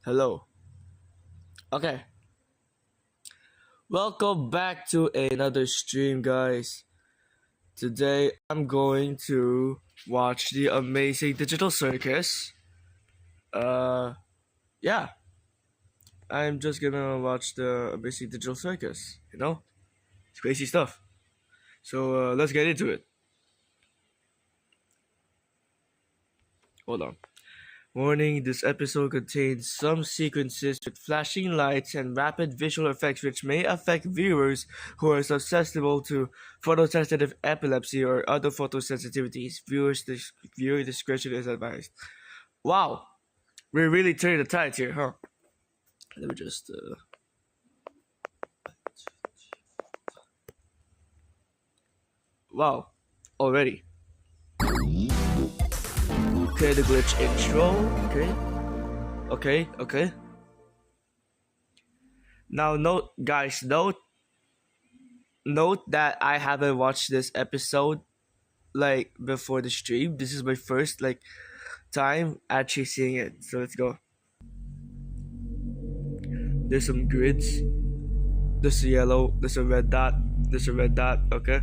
Hello. Okay. Welcome back to another stream, guys. Today I'm going to watch the amazing digital circus. Uh, yeah. I'm just gonna watch the amazing digital circus. It's crazy stuff. So let's get into it. Hold on. Warning, this episode contains some sequences with flashing lights and rapid visual effects which may affect viewers who are susceptible to photosensitive epilepsy or other photosensitivities. Viewer discretion is advised. Wow, we're really turning the tides here, huh? Let me just. Wow, already. Okay, the glitch intro. Okay. Now, note that I haven't watched this episode like before the stream. This is my first time actually seeing it. So let's go. There's some grids. There's a yellow. There's a red dot. There's a red dot. Okay.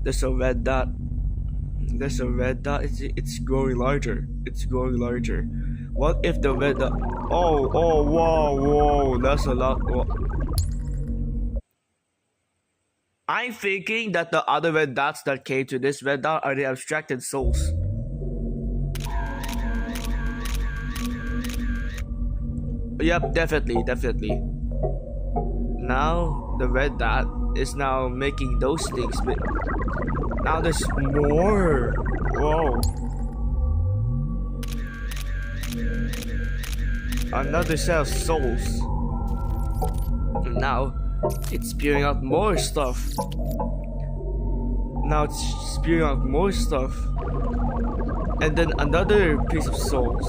There's a red dot. There's a red dot. It's growing larger. It's growing larger. What if the red dot? Whoa! That's a lot. Whoa. I'm thinking that the other red dots that came to this red dot are the abstracted souls. Yep, definitely. Now the red dot is now making those things, but now there's more. Whoa. Another set of souls. And now it's spewing out more stuff. And then another piece of souls.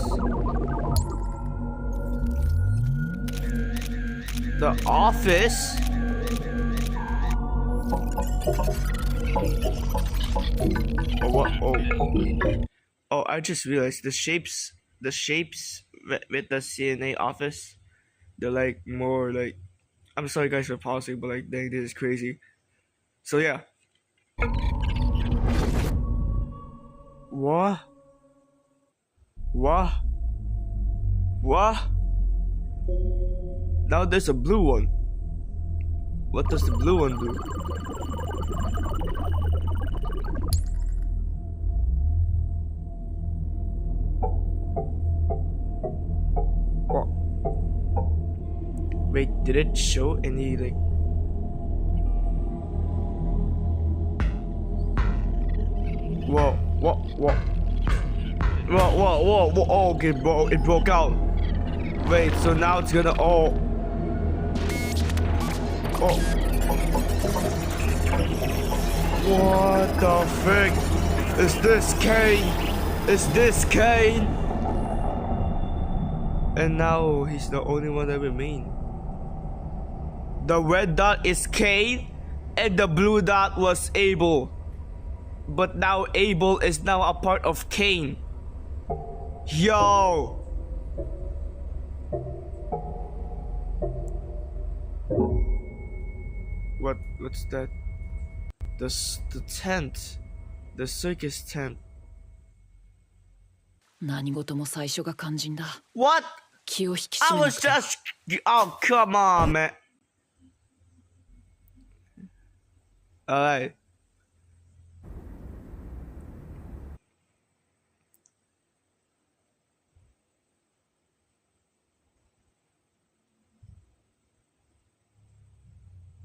The office. Oh, what? Oh, I just realized the shapes with the CNA office, they're like more like. I'm sorry, guys, for pausing, but like, dang, this is crazy. So yeah. What? Now there's a blue one. What does the blue one do? What? Wait, did it show any like? Whoa! Oh, okay, bro, it broke out. Wait, so now it's gonna What the frick? Is this Kane? And now he's the only one that remains. The red dot is Kane, and the blue dot was Abel. But now Abel is now a part of Kane. Yo! What's that? The tent. The circus tent. 何事も最初が肝心だ。 What? 気を引き I 締めな was くて。 just. Oh, come on, man. Alright.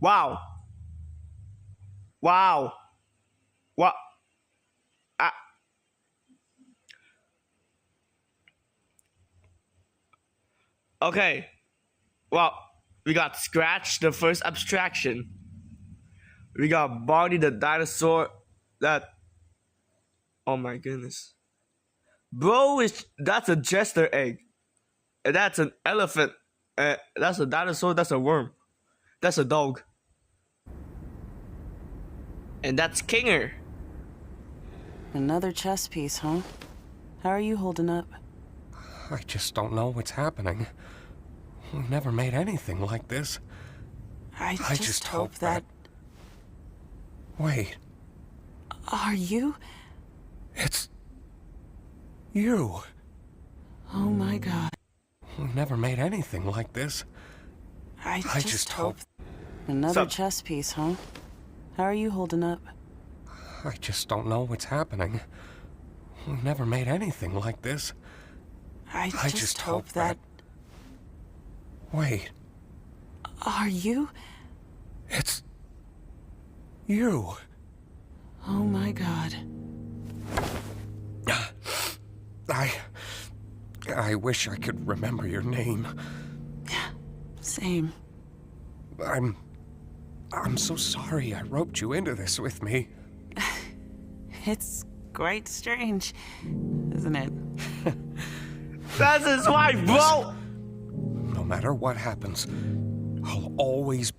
Wow. What? Okay. Well, we got Scratch, the first abstraction. We got Barney the dinosaur. Oh my goodness. Bro, that's a jester egg. And that's an elephant. That's a dinosaur, that's a worm. That's a dog. And that's Kinger. Another chess piece, huh? How are you holding up? I just don't know what's happening. We've never made anything like this. I just hope that... Wait, Are you? it's... you. Oh my god. We've never made anything like this. I just hope... So- Another chess piece, huh? How are you holding up? I just don't know what's happening. We've never made anything like this. I just hope that... Wait, Are you? it's... you. Oh my god. I wish I could remember your name. Same. I'm so sorry I roped you into this with me. It's quite strange, isn't it? That's his wife, bro! No matter what happens, I'll always...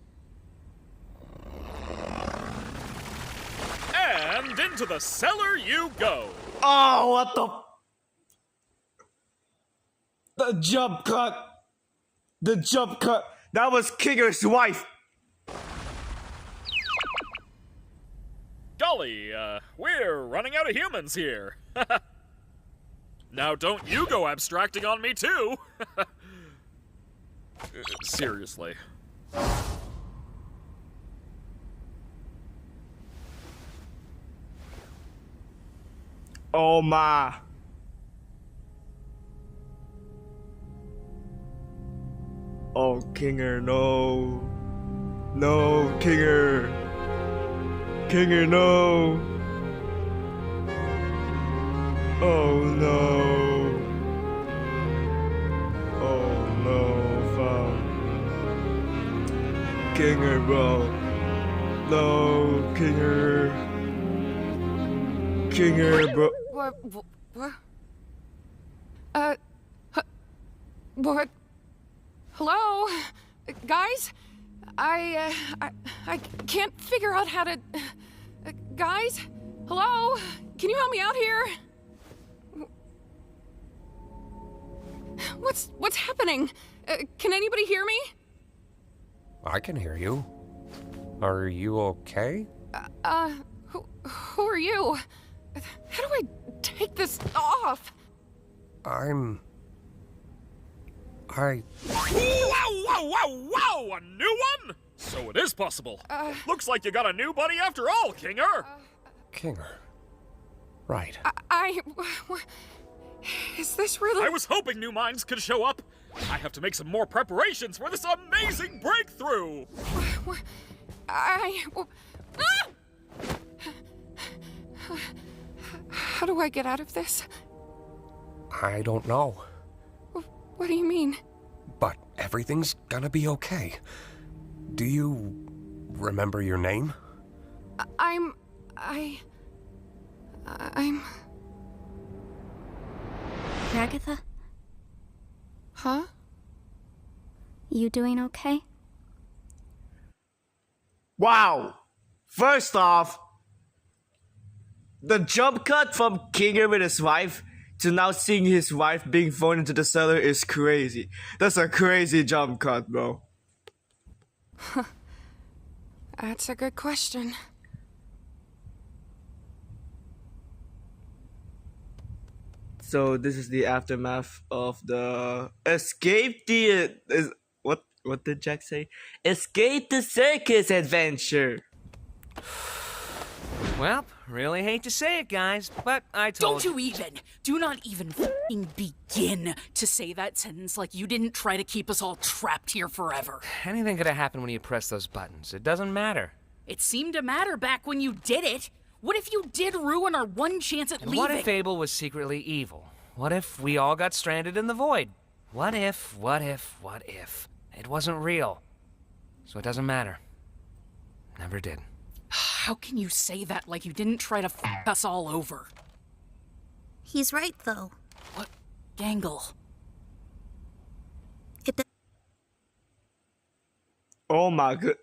And into the cellar you go. Oh, what the jump cut! The jump cut! That was Kinger's wife! Golly, we're running out of humans here. Now don't you go abstracting on me too. Seriously. Oh my. Oh, Kinger, no. No, Kinger. Kinger, no. Oh no. Oh no, fam. Kinger, bro. No, Kinger. Kinger, bro. What? What? Hello? Guys? I can't figure out how to... guys? Hello? Can you help me out here? What's happening? Can anybody hear me? I can hear you. Are you okay? Who are you? How do I take this off? Whoa, whoa, whoa, whoa! A new one? So it is possible. Looks like you got a new buddy after all, Kinger. Kinger. Right. Is this really... I was hoping new minds could show up. I have to make some more preparations for this amazing breakthrough. How do I get out of this? I don't know. What do you mean? But everything's gonna be okay. Do you remember your name? I'm... Ragatha, Huh? you doing okay? Wow! First off, the jump cut from Kinger with his wife to now seeing his wife being thrown into the cellar is crazy. That's a crazy jump cut, bro. That's a good question. So this is the aftermath of the escape what did Jack say? Escape the circus adventure. Well, really hate to say it, guys, but I told Don't you even! Do not even f***ing begin to say that sentence like you didn't try to keep us all trapped here forever. Anything could have happened when you press those buttons. It doesn't matter. It seemed to matter back when you did it. What if you did ruin our one chance at And leaving? what if Abel was secretly evil? What if we all got stranded in the void? What if it wasn't real? So it doesn't matter. Never did. How can you say that like you didn't try to f*** us all over? He's right, though. What? Gangle. It Oh my god.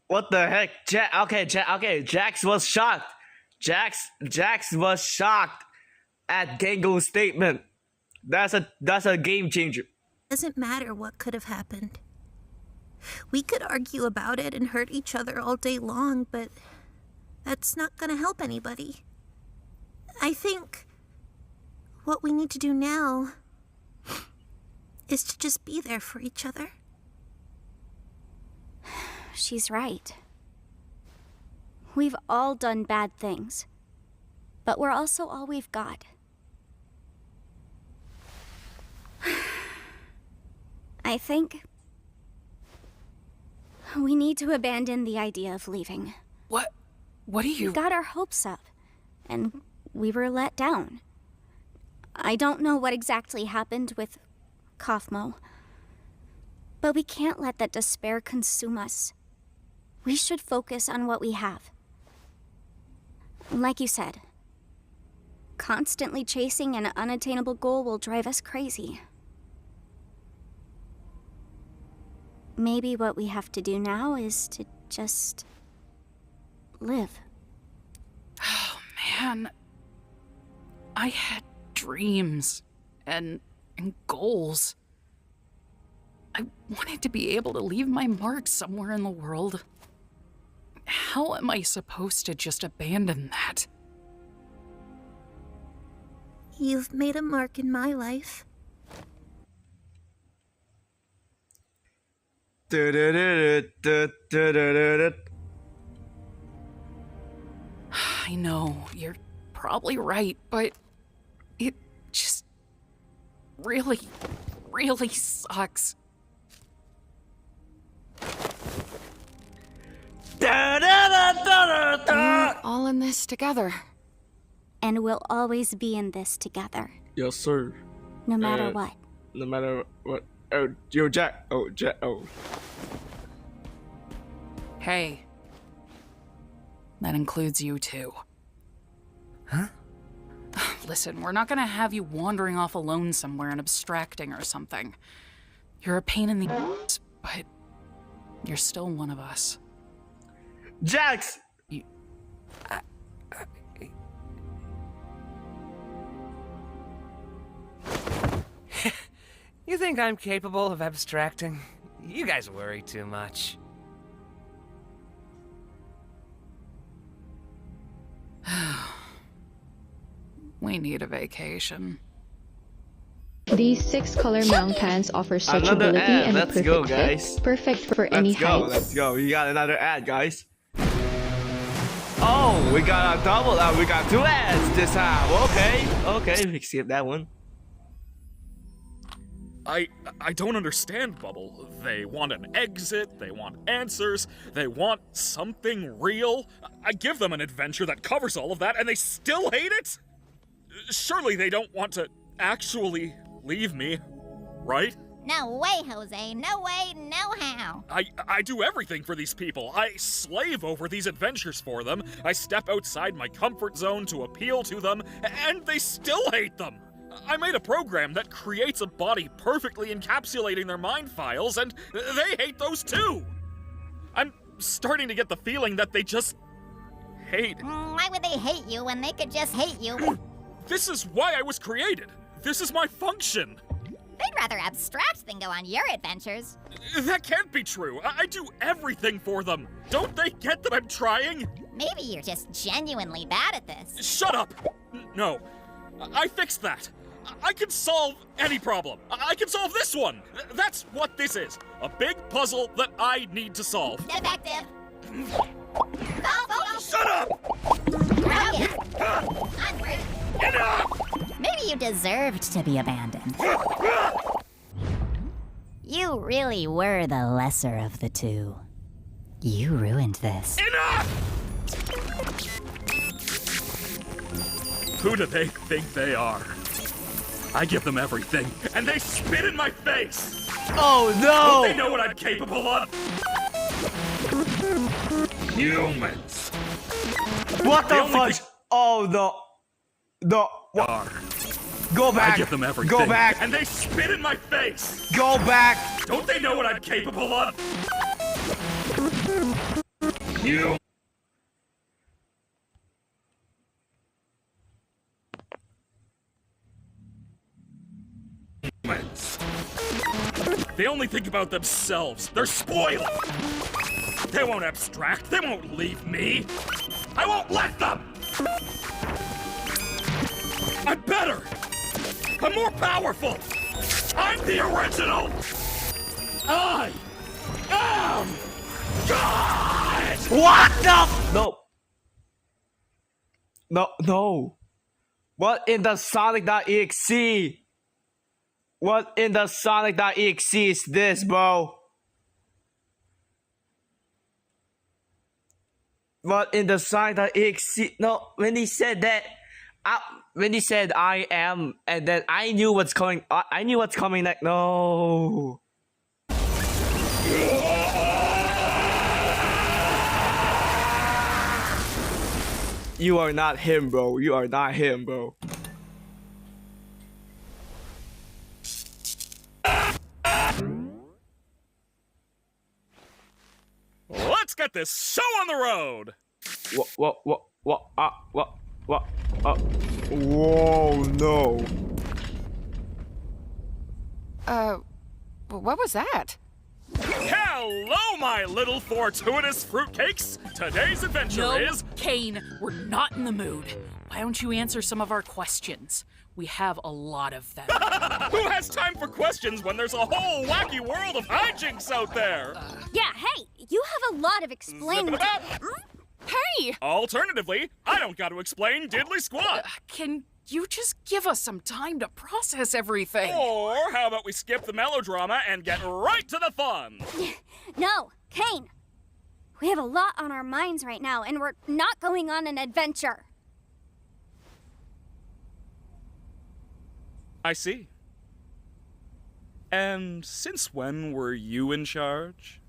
What the heck? Okay, Jax was shocked. Jax was shocked. at Gango's statement. That's a game changer. Doesn't matter what could have happened. We could argue about it and hurt each other all day long, but that's not gonna help anybody. I think what we need to do now is to just be there for each other. She's right. We've all done bad things, but we're also all we've got. I think we need to abandon the idea of leaving. What do you... We got our hopes up, and we were let down. I don't know what exactly happened with Kaufmo, but we can't let that despair consume us. We should focus on what we have. Like you said, constantly chasing an unattainable goal will drive us crazy. Maybe what we have to do now is to just live. Oh, man. I had dreams and goals. I wanted to be able to leave my mark somewhere in the world. How am I supposed to just abandon that? You've made a mark in my life. I know, you're probably right, but it just really sucks. We're all in this together. And we'll always be in this together, Yes, sir. no matter what. No matter what. Oh, yo, Jack. Oh, Jack. Oh. Hey. That includes you too. Huh? Listen, we're not gonna have you wandering off alone somewhere and abstracting or something. You're a pain in the ass, but you're still one of us. Jax! You think I'm capable of abstracting? You guys worry too much. We need a vacation. These 6-color mount pants offer Another stretchability ad. and a Let's perfect go, fit, guys. perfect for any height. Let's go. We got another ad, guys. Oh, we got a double. We got 2 ads this time. Okay, we skip that one. I don't understand, Bubble. They want an exit, they want answers, they want something real. I give them an adventure that covers all of that, and they still hate it? Surely they don't want to actually leave me, right? No way, Jose. No way, no how. I do everything for these people. I slave over these adventures for them. I step outside my comfort zone to appeal to them, and they still hate them. I made a program that creates a body perfectly encapsulating their mind files, and they hate those too. I'm starting to get the feeling that they just hate. Why would they hate you when they could just hate you? This is why I was created. This is my function. They'd rather abstract than go on your adventures. That can't be true. I do everything for them. Don't they get that I'm trying? Maybe you're just genuinely bad at this. Shut up! No. I fixed that. I can solve any problem. I can solve this one. That's what this is. A big puzzle that I need to solve. Defective. Shut up! Onward. Maybe you deserved to be abandoned. You really were the lesser of the two. You ruined this. Enough! Who do they think they are? I give them everything, and they spit in my face! Oh no! Don't they know what I'm capable of? Humans! What the fudge? Oh no. Are. Go back! I give them everything. Go back! And they spit in my face! Go back! Don't they know what I'm capable of? You. They only think about themselves. They're spoiled. They won't abstract. They won't leave me. I won't let them. I'm better. I'm more powerful. I'm the original. I am God. What the? No. No, no. What in the Sonic.exe? What in the Sonic.exe is this, bro? What in the Sonic.exe? No, when he said that, when he said I am, and then I knew what's coming. I knew what's coming next. No. You are not him, bro. You are not him, bro. Let's get this show on the road. What? Whoa, no. What was that? Hello, my little fortuitous fruitcakes. Today's adventure is... Kane, we're not in the mood. Why don't you answer some of our questions? We have a lot of them. Who has time for questions when there's a whole wacky world of hijinks out there? Yeah, hey, you have a lot of explaining to... Hey! Alternatively, I don't got to explain diddly squat. Can you just give us some time to process everything? Or how about we skip the melodrama and get right to the fun? No, Kane. We have a lot on our minds right now, and we're not going on an adventure. I see. And since when were you in charge?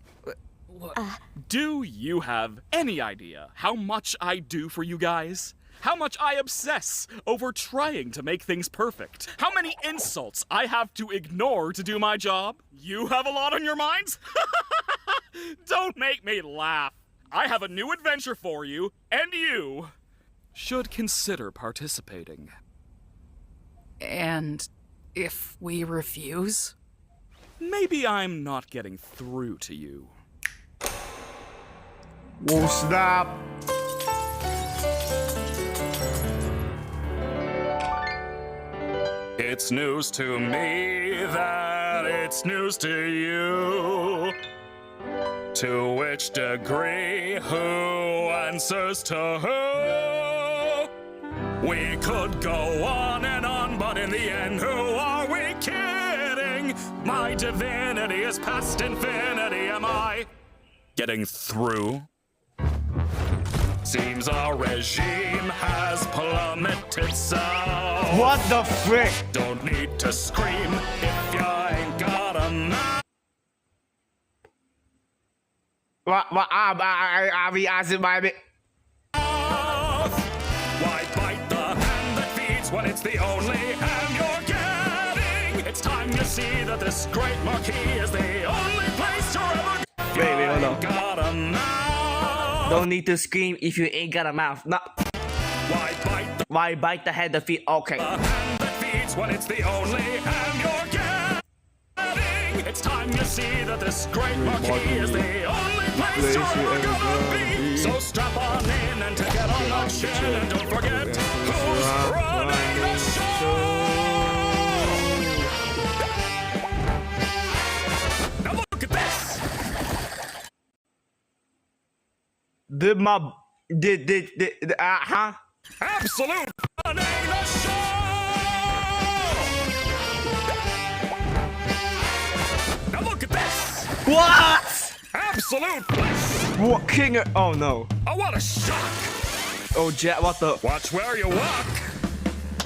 Do you have any idea how much I do for you guys? How much I obsess over trying to make things perfect? How many insults I have to ignore to do my job? You have a lot on your minds? Don't make me laugh. I have a new adventure for you, and you should consider participating. And if we refuse? Maybe I'm not getting through to you. Whoa, snap. It's news to me that it's news to you. To which degree, who answers to who? We could go on and on, but in the end, who are we kidding? My divinity is past infinity, am I getting through? Seems our regime has plummeted so. What the frick? Don't need to scream if you ain't got a mouth. I'll be asking my bit. Why bite the hand that feeds when it's the only hand you're getting? It's time you see that this great marquee is the only place to ever Wait, hold on. got a mouth. Don't need to scream if you ain't got a mouth. No. Why bite the hand that feeds? Okay. The hand that feeds when it's the only hand you're getting. It's time you see that this great marquee is the only place you're ever gonna be. So strap on in and take it on the chin, and don't forget who's running the show. Now look at this. Absolute running the show. Now look at this. What? Absolute bliss. What king? Oh no. Oh, what a shock. Oh, Jet, what the? Watch where you walk.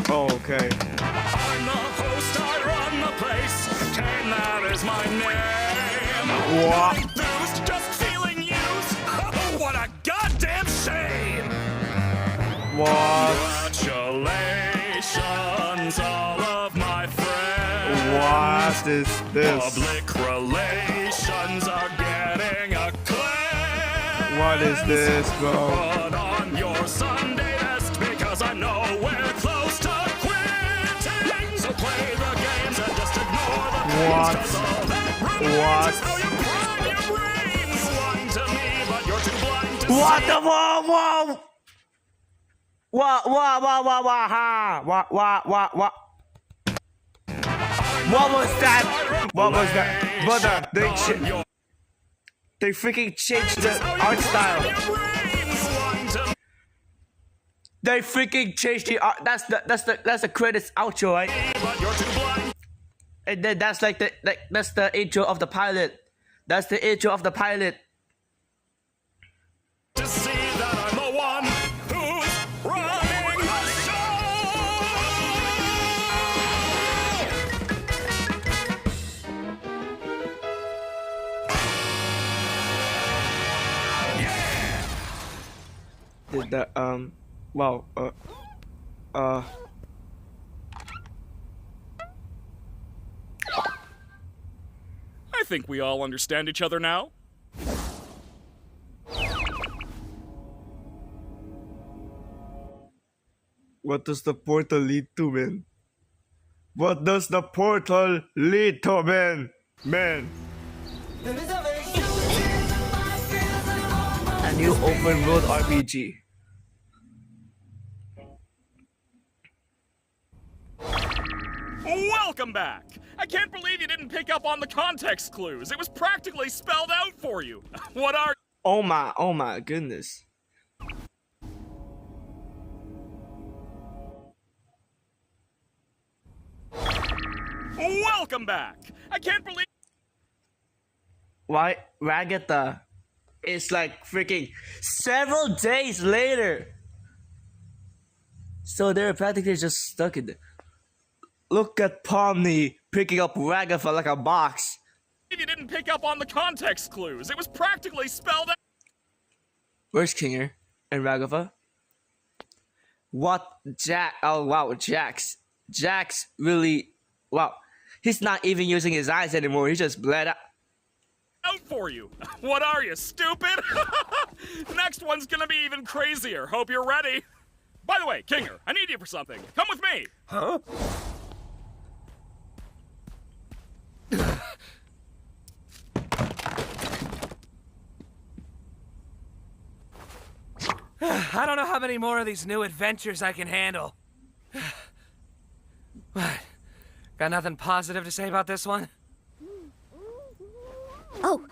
Oh, okay. I'm the host, I run the place. Kane, that is my name. What? Enthused, just feeling used. Oh, what a goddamn shame. What? Congratulations, all of my friends. What is this? Public relations are getting a cleanse. What is this, bro? Put on your Sunday best because I know we're close to quitting. So play the games and just ignore the pains, 'cause all that What? How you prime your brain. You lying to me, but you're too blind to What see. the whoa? What? Ha? What? What was that? What was that? Brother, they freaking changed the art style. They freaking changed the art. That's the credits outro, right? And then that's like that's the intro of the pilot. That's the intro of the pilot. To see that I'm the one who's running the Did that wow I think we all understand each other now. What does the portal lead to, man? What does the portal lead to, man? Man. A new open world RPG. Welcome back! I can't believe you didn't pick up on the context clues. It was practically spelled out for you. What are... Oh my goodness. Welcome back! I can't believe... Why Ragatha is like freaking several days later. So they're practically just stuck in there. Look at Pomni picking up Ragatha like a box. You didn't pick up on the context clues. It was practically spelled out... Where's Kinger and Ragatha? What? Oh wow, Jax really... Wow. He's not even using his eyes anymore. He just bled out for you. What are you, stupid? Next one's gonna be even crazier. Hope you're ready. By the way, Kinger, I need you for something. Come with me. Huh? I don't know how many more of these new adventures I can handle. What? Got nothing positive to say about this one? Oh.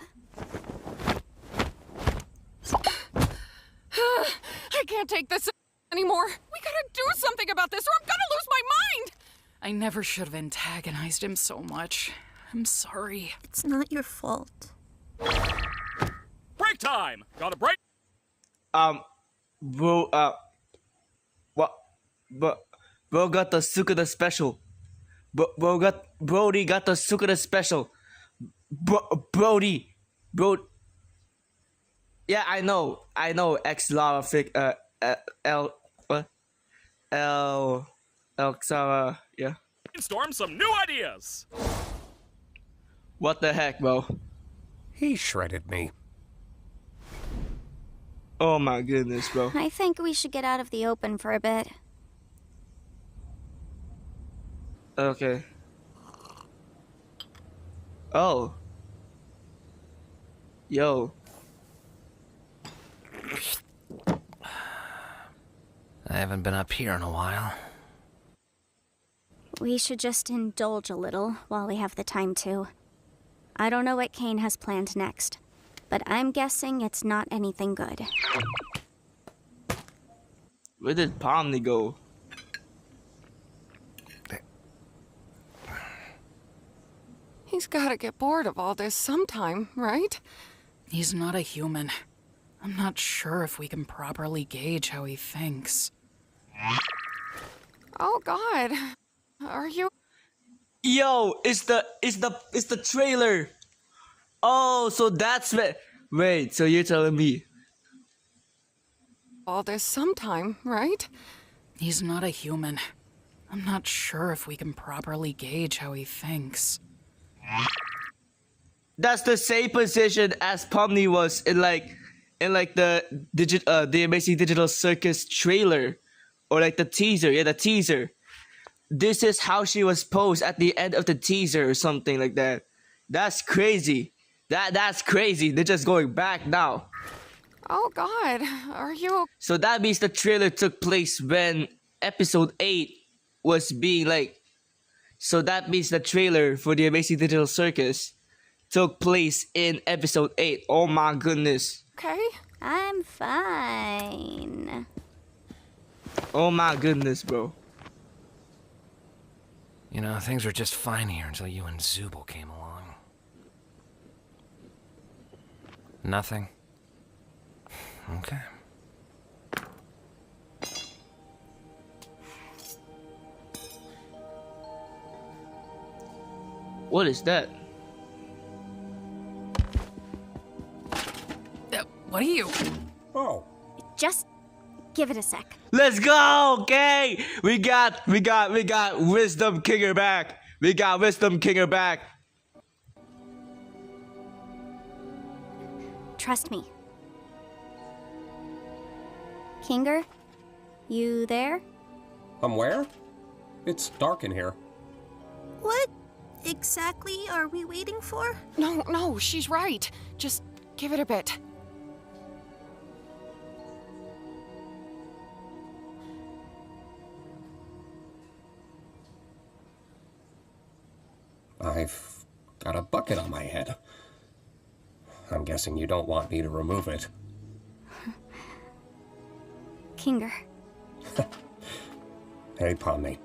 I can't take this anymore. We gotta do something about this or I'm gonna lose my mind! I never should have antagonized him so much. I'm sorry. It's not your fault. Break time! Got a break? Bro, what? Bro got the Sukuna special. Brody got the Sukuna special. Brody. Yeah, I know. X Lava Fig, L, what? L, Xara, yeah. Brainstorm some new ideas. What the heck, bro? He shredded me. Oh my goodness, bro. I think we should get out of the open for a bit. Okay. Oh. Yo. I haven't been up here in a while. We should just indulge a little while we have the time to. I don't know what Kane has planned next, but I'm guessing it's not anything good. Where did Pomni go? He's gotta get bored of all this sometime, right? He's not a human. I'm not sure if we can properly gauge how he thinks. Oh God. Are you... Yo, it's the trailer. Oh, so that's wait, so you're telling me all this sometime, right? He's not a human. I'm not sure if we can properly gauge how he thinks. that's the same position as Pomni was in the Amazing Digital Circus trailer, or like the teaser. Yeah, the teaser. This is how she was posed at the end of the teaser or something like that. That's crazy. That's crazy. They're just going back now. Oh God, are you? So that means the trailer took place when episode 8 was being like. So that means the trailer for the Amazing Digital Circus took place in episode 8. Oh my goodness. Okay. I'm fine. Oh my goodness, bro. You know, things were just fine here until you and Zubul came along. Nothing? Okay. What is that? What are you? Oh. Just give it a sec. Let's go! Okay! We got Wisdom Kinger back. We got Wisdom Kinger back. Trust me. Kinger, you there? I'm where? It's dark in here. What exactly are we waiting for? No, she's right. Just give it a bit. I've got a bucket on my head. I'm guessing you don't want me to remove it. Kinger. Hey, Pomni.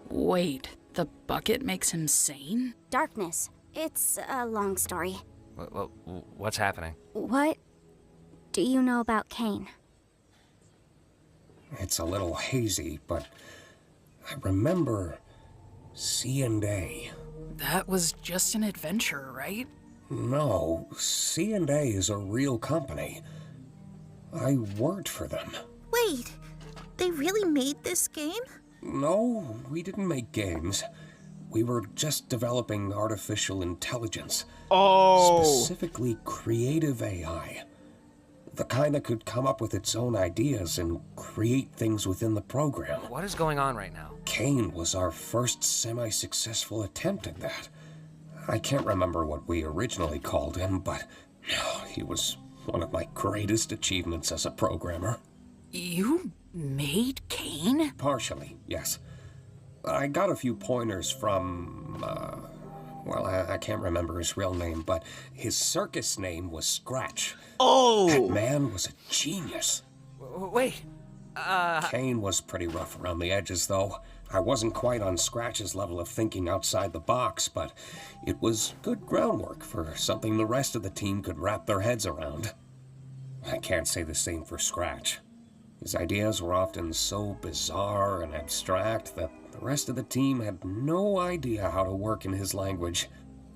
Wait, the bucket makes him sane? Darkness. It's a long story. What's happening? What do you know about Kane? It's a little hazy, but I remember C&A. That was just an adventure, right? No, C&A is a real company. I worked for them. Wait, they really made this game? No, we didn't make games. We were just developing artificial intelligence. Oh! Specifically creative AI. The kind that could come up with its own ideas and create things within the program. What is going on right now? Kane was our first semi-successful attempt at that. I can't remember what we originally called him, but he was one of my greatest achievements as a programmer. You made Kane? Partially, yes. I got a few pointers from, I can't remember his real name, but his circus name was Scratch. Oh! That man was a genius. Wait, Kane was pretty rough around the edges, though. I wasn't quite on Scratch's level of thinking outside the box, but it was good groundwork for something the rest of the team could wrap their heads around. I can't say the same for Scratch. His ideas were often so bizarre and abstract that the rest of the team had no idea how to work in his language,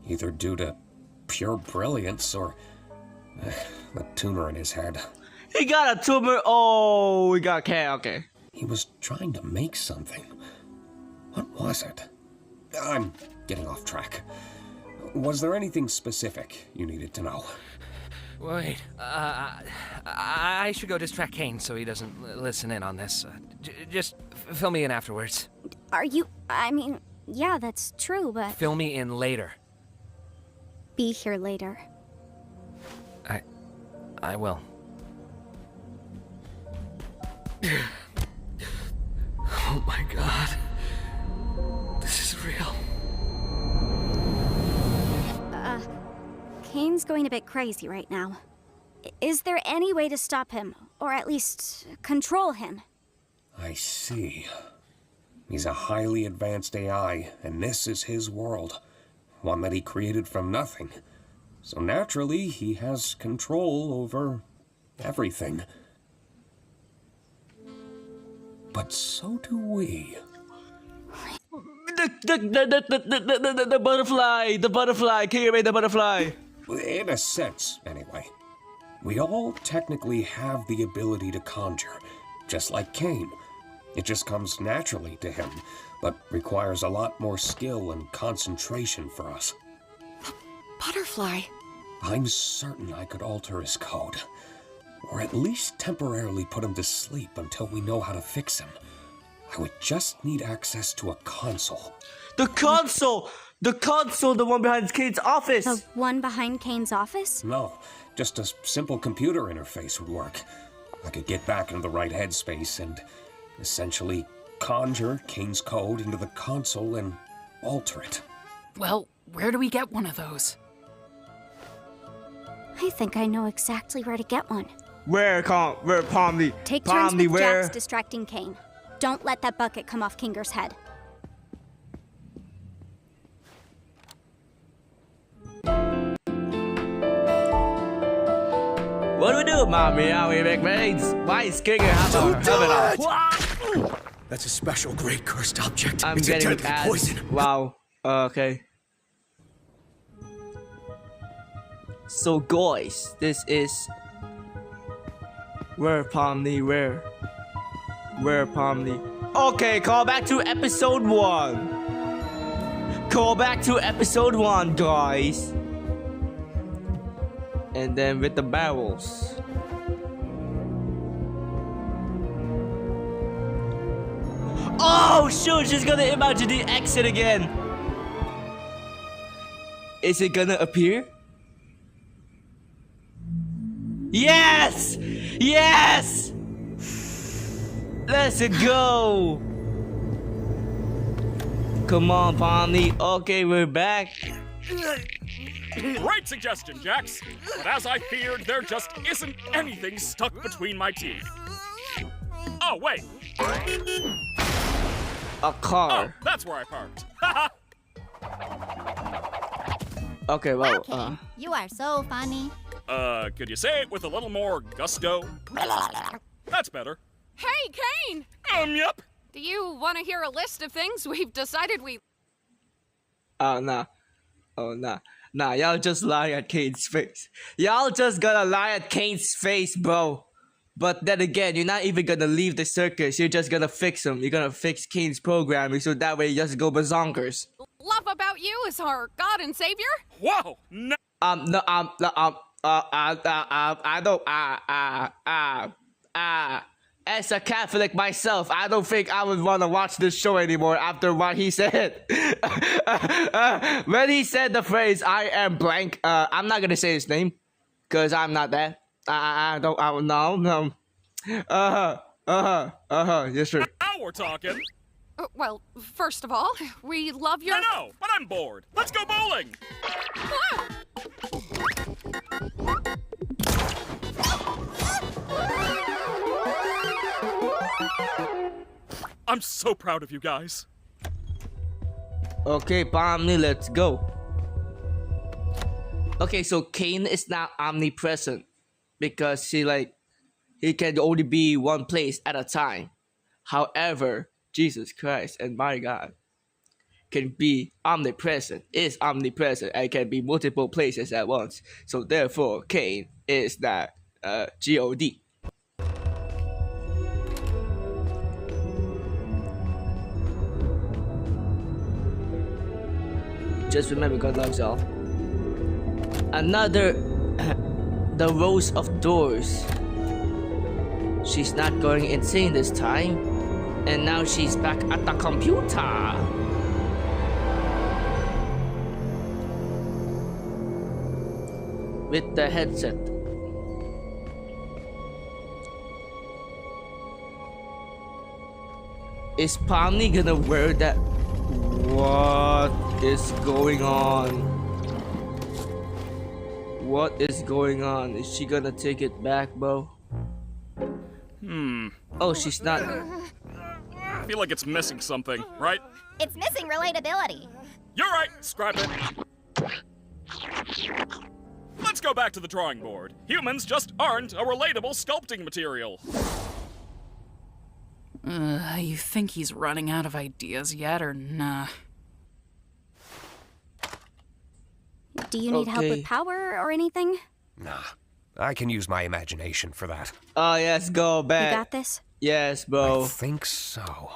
either due to pure brilliance or the tumor in his head. He got a tumor. Oh, we got okay. He was trying to make something. What was it? I'm getting off track. Was there anything specific you needed to know? wait. I should go distract Kane so he doesn't listen in on this. Just fill me in afterwards. Are you... I mean, yeah, that's true, but... Fill me in later. Be here later. I will. Oh my god. This is real. Kane's going a bit crazy right now. Is there any way to stop him, or at least control him? I see. He's a highly advanced AI, and this is his world. One that he created from nothing. So naturally, he has control over everything. But so do we. The butterfly, can you make the butterfly? In a sense, anyway. We all technically have the ability to conjure, just like Kane. It just comes naturally to him, but requires a lot more skill and concentration for us. Butterfly. I'm certain I could alter his code, or at least temporarily put him to sleep until we know how to fix him. I would just need access to a console. The console! The console, the one behind Kane's office! The one behind Kane's office? No, just a simple computer interface would work. I could get back into the right headspace and essentially conjure Kane's code into the console and alter it. Well, where do we get one of those? I think I know exactly where to get one. Where Pomni? Take turns Pomni, with where? Jax distracting Kane. Don't let that bucket come off Kinger's head. What do we do, Mommy? How we make raids? Why is Kinger have a helmet on? That's a special grade cursed object. I'm it's getting a deadly ads. poison. Wow. Okay. So guys, this is where Pomni, where Pomni? Okay, call back to episode 1. Call back to episode 1, guys. And then with the barrels. Oh shoot, she's gonna imagine the exit again. Is it gonna appear? Yes! Yes! Let's go! Come on, Pomni. Okay, we're back. Great suggestion, Jax. But as I feared, there just isn't anything stuck between my teeth. Oh, wait. A car. Oh, that's where I parked. Okay, well, Wow, Kane, you are so funny. Could you say it with a little more gusto? That's better. Hey, Kane! Yep. Do you want to hear a list of things we've decided we... Nah. Oh, nah. Nah, y'all just lie at Kane's face. Y'all just gonna lie at Kane's face, bro. But then again, you're not even gonna leave the circus. You're just gonna fix him. You're gonna fix Kane's programming so that way you just go bazonkers. love about you is our God and Savior? Whoa! No. No, I don't, as a Catholic myself, I don't think I would want to watch this show anymore after what he said. When he said the phrase, I am blank, I'm not gonna say his name, because I'm not that. No. Yes, sir. Now we're talking. Well, first of all, we love your... I know, but I'm bored. Let's go bowling. I'm so proud of you guys. Okay, Pomni, let's go. Okay, so Kane is not omnipresent because he can only be one place at a time. However, Jesus Christ and my God can be omnipresent, is omnipresent, and can be multiple places at once. So therefore, Kane is not God. Just remember, God loves y'all. Another, the rows of doors. She's not going insane this time. And now she's back at the computer. With the headset. Is Pomni gonna wear that? What is going on? What is going on? Is she gonna take it back, bro? Oh, she's not. I feel like it's missing something, right? It's missing relatability. You're right, scrap it. Let's go back to the drawing board. Humans just aren't a relatable sculpting material. You think he's running out of ideas yet, or nah? Do you need help with power or anything? Nah, I can use my imagination for that. Oh, yes, go back. You got this? Yes, bro. I think so.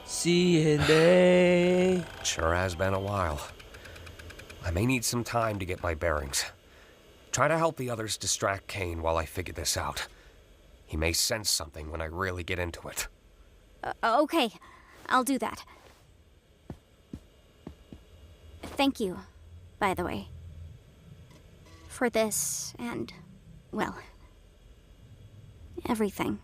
See you day. Sure has been a while. I may need some time to get my bearings. Try to help the others distract Kane while I figure this out. He may sense something when I really get into it. Okay, I'll do that. Thank you, by the way. For this and, well, everything.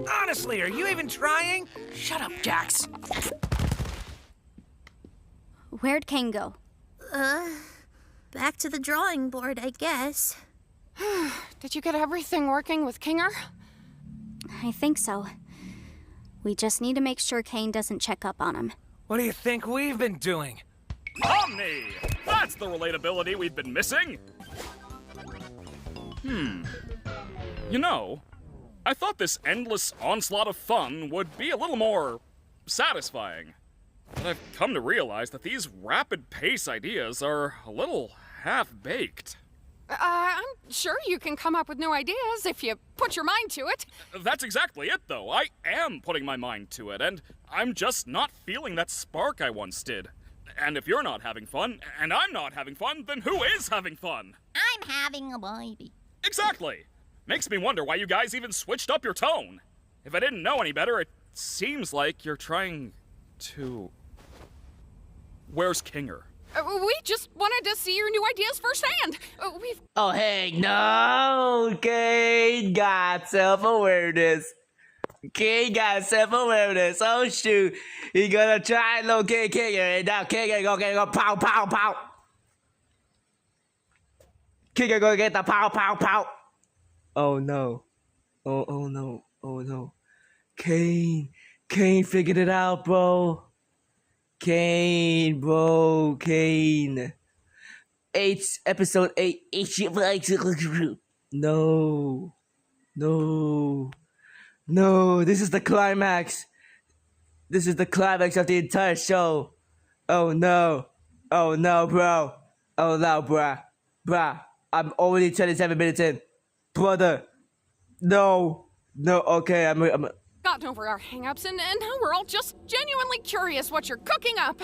Honestly, are you even trying? Shut up, Jax. Where'd Kane go? Back to the drawing board, I guess. Did you get everything working with Kinger? I think so. We just need to make sure Kane doesn't check up on him. What do you think we've been doing? Omni! That's the relatability we've been missing! You know, I thought this endless onslaught of fun would be a little more satisfying. But I've come to realize that these rapid pace ideas are a little half-baked. I'm sure you can come up with new ideas if you put your mind to it. That's exactly it, though. I am putting my mind to it, and I'm just not feeling that spark I once did. And if you're not having fun, and I'm not having fun, then who is having fun? I'm having a baby. Exactly! Makes me wonder why you guys even switched up your tone. If I didn't know any better, it seems like you're trying to... Where's Kinger? We just wanted to see your new ideas firsthand. We've... Oh, hey, no! Kane got self-awareness. Kane got self-awareness. Oh, shoot. He gonna try and locate Kinger, and now Kinger gonna go pow, pow, pow. Kinger gonna get the pow, pow, pow. Oh, no. Oh, no. Oh, no. Kane figured it out, bro. Kane, bro, Kane. Episode 8. No. This is the climax. This is the climax of the entire show. Oh no, bro. Oh no, bruh. I'm already 27 minutes in. Brother. No. Okay, I'm gotten over our hang-ups, and now we're all just genuinely curious what you're cooking up.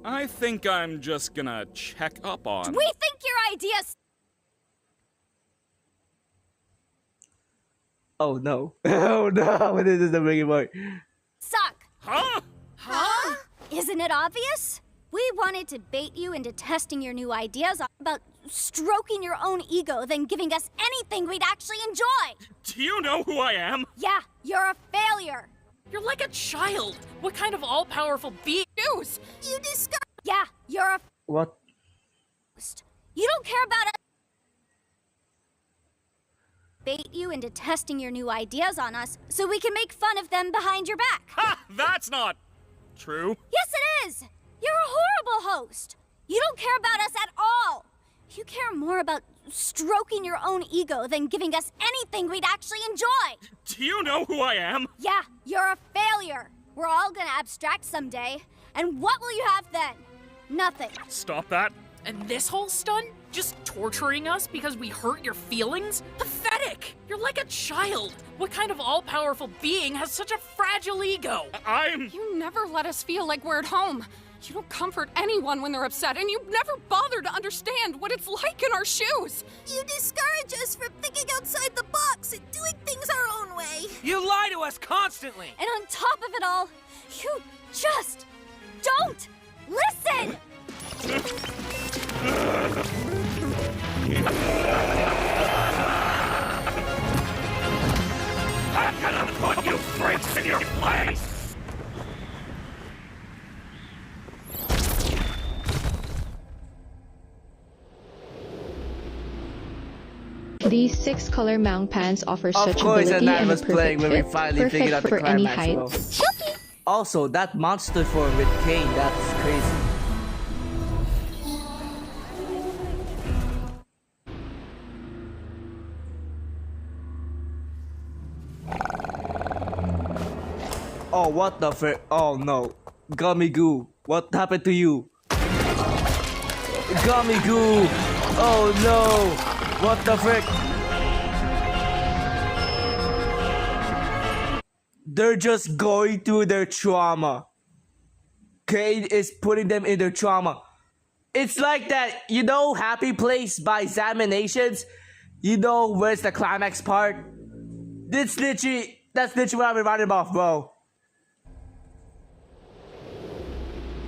I think I'm just gonna check up on... We think your ideas... Oh no. Oh no, this is the big part. Suck! Huh? Isn't it obvious? We wanted to bait you into testing your new ideas about stroking your own ego, then giving us anything we'd actually enjoy. Do you know who I am? Yeah, you're a failure. You're like a child. What kind of all-powerful being? News! You discover... Yeah, you're a... What? You don't care about it. Bait you into testing your new ideas on us so we can make fun of them behind your back. Ha! That's not true. Yes, it is. You're a horrible host. You don't care about us at all. You care more about stroking your own ego than giving us anything we'd actually enjoy. Do you know who I am? Yeah, you're a failure. We're all gonna abstract someday. And what will you have then? Nothing. Stop that. And this whole stunt? Just torturing us because we hurt your feelings? Pathetic! You're like a child. What kind of all-powerful being has such a fragile ego? You never let us feel like we're at home. You don't comfort anyone when they're upset, and you never bother to understand what it's like in our shoes. You discourage us from thinking outside the box and doing things our own way. You lie to us constantly. And on top of it all, you just don't listen! I'm gonna put you freaks in your place! These 6-color mount pants offer Of such course, ability Anand and a was playing perfect when we fit, finally figured out perfect the for any climax, height. bro. Also, that monster form with Kane, that's crazy. Oh, what the frick? Oh no. Gummy Goo, what happened to you? Gummy Goo! Oh no! What the frick? They're just going through their trauma. Kane is putting them in their trauma. It's like that, you know, Happy Place by Examinations? You know where's the climax part? That's literally what I've been writing about, bro.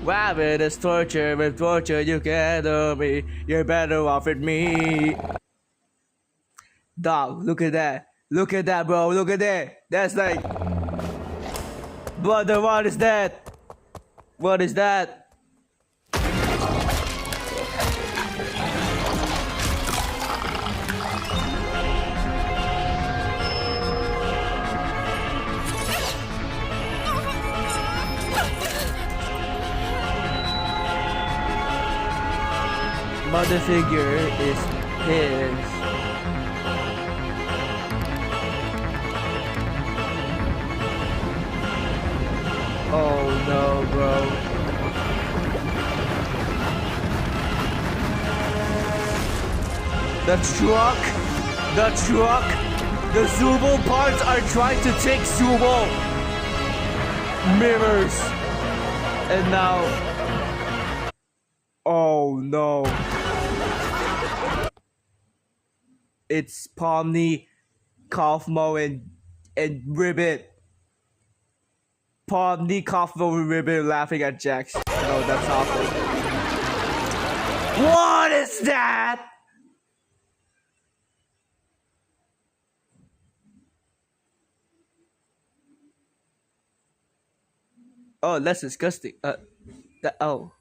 Rabbit is torture, with torture you can't do me. You're better off with me. Dog, look at that. Look at that, bro. Look at that. That's like... Brother, what is that? What is that? Mother figure is his. Oh no, bro. The truck, the Zubo parts are trying to take Zubo mirrors. And now, oh no. It's Pomni, Kaufmo, and Ribbit. Pomni, Kaufmo, and Ribbit laughing at Jax. No, that's awful. What is that? Oh, that's disgusting. Oh.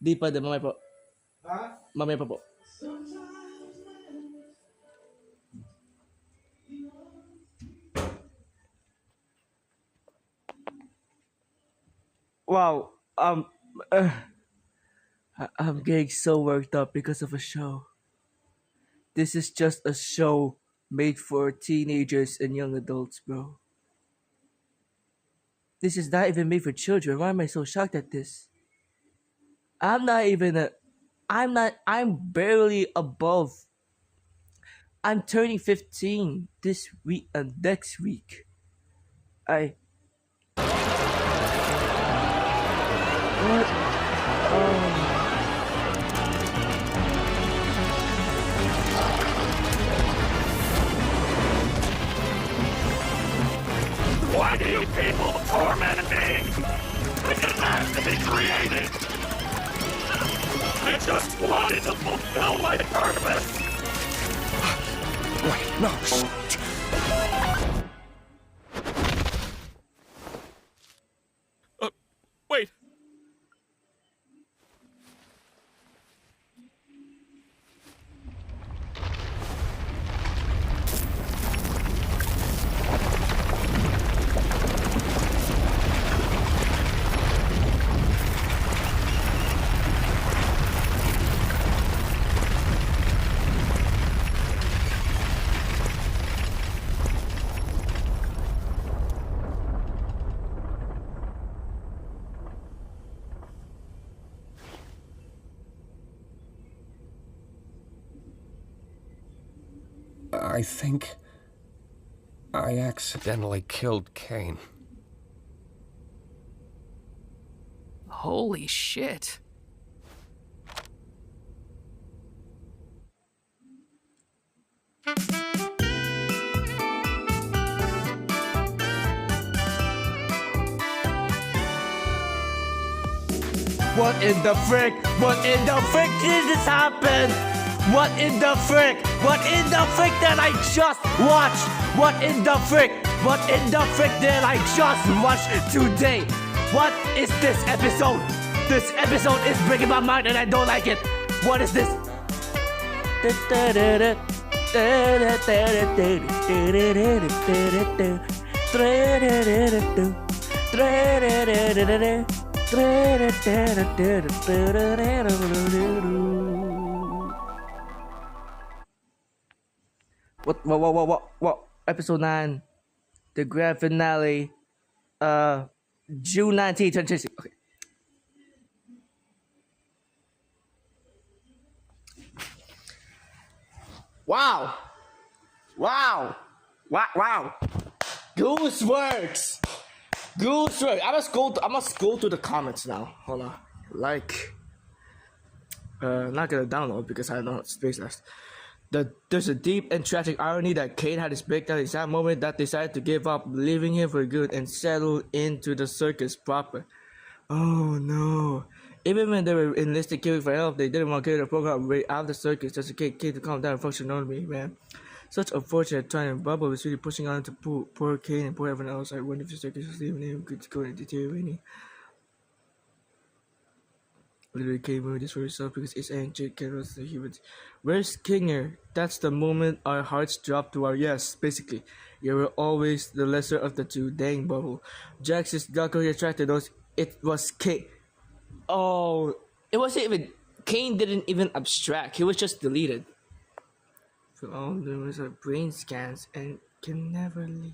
Di pa, mamaya po. Mamaya pa po. Wow. I'm getting so worked up because of a show. This is just a show made for teenagers and young adults, bro. This is not even made for children. Why am I so shocked at this? I'm barely above. I'm turning 15 this week and next week. What? Oh. Why do you people torment me? It didn't have to be created. I just wanted to fulfill my purpose. Wait, no. Wait. I think I accidentally killed Kane. Holy shit. What in the frick? What in the frick did this happen? What in the frick? What in the frick did I just watch? What in the frick? What in the frick did I just watch today? What is this episode? This episode is breaking my mind and I don't like it. What is this? What? Episode 9, the grand finale, June 19th, 2026. Okay. Wow. Goose works. Go through. I must go to the comments now. Hold on. Like, not gonna download because I don't have space left. There's a deep and tragic irony that Kane had his breakdown at that moment that decided to give up, leaving him for good and settle into the circus proper. Oh no. Even when they were enlisted Kane for help, they didn't want to carry the program way out of the circus just to get Kane to calm down and function normally, man. Such unfortunate time, and Bubba was really pushing on to poor Kane and poor everyone else. I wonder if the circus was leaving him could go and deteriorating. Literally Kane moved this for herself because it's ancient candles the humans. Where's Kinger? That's the moment our hearts drop to our yes, basically. You were always the lesser of the two. Dang Bubble. Jax is got attracted those. It was Kane. Oh, it wasn't even. Kane didn't even abstract. He was just deleted. For all there was our brain scans and can never leave.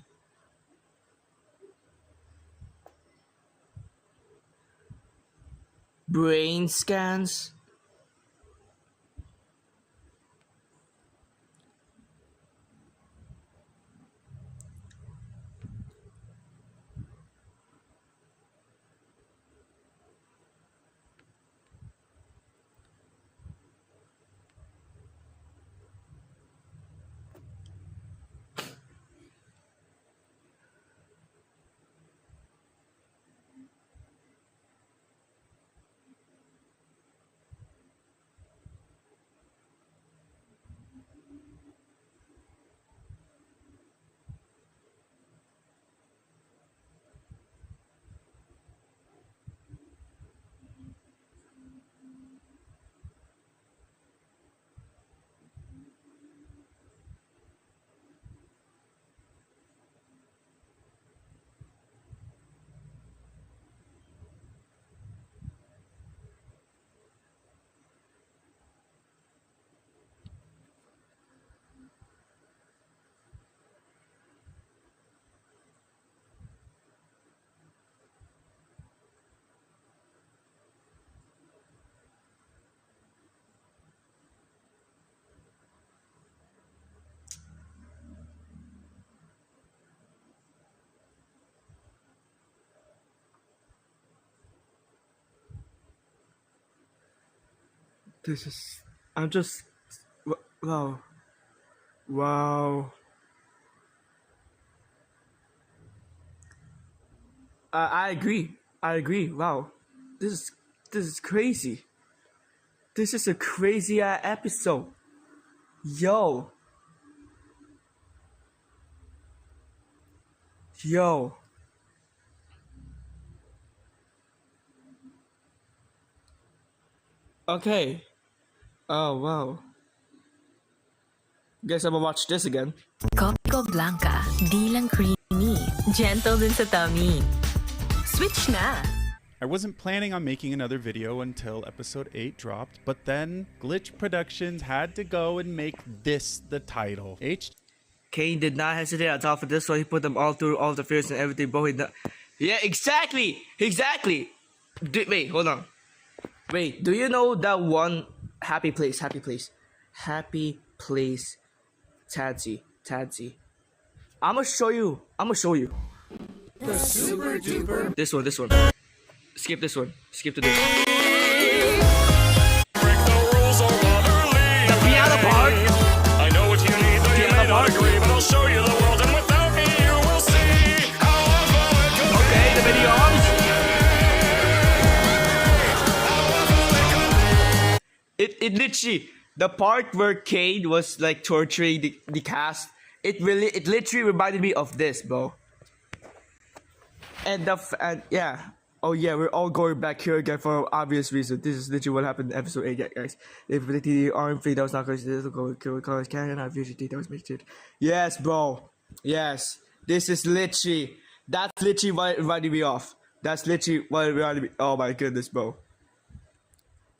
Brain scans? This is. I'm just. Wow. Wow. I agree. I agree. Wow. This is crazy. This is a crazy episode. Yo. Yo. Okay. Oh, wow. Guess I'm gonna watch this again. Kopi ko blanca, di lang creamy, gentle din sa tummy. Switch na! I wasn't planning on making another video until episode 8 dropped, but then Glitch Productions had to go and make this the title. Kane did not hesitate at all for this one. He put them all through all the fears and everything, bro. Yeah, exactly! Exactly! Wait, hold on. Wait, do you know that one happy place, Tadsy. I'ma show you. The super duper. This one. Skip this one. Skip to this. Break the rules or utterly. The piano part. I know what you need, though you may not agree, but I'll show you the world, and without me you will see how awful it could be. Okay, the video arms. It literally, the part where Kane was like torturing the cast, it literally reminded me of this, bro. And yeah. Oh yeah, we're all going back here again for obvious reason. This is literally what happened in episode 8, yeah, guys. They predicted the arm fleet that was not going to go kill Colors Canyon, our future that was mixed. Yes, bro. Yes. That's literally what it reminded me of. That's literally what it reminded me. Oh my goodness, bro.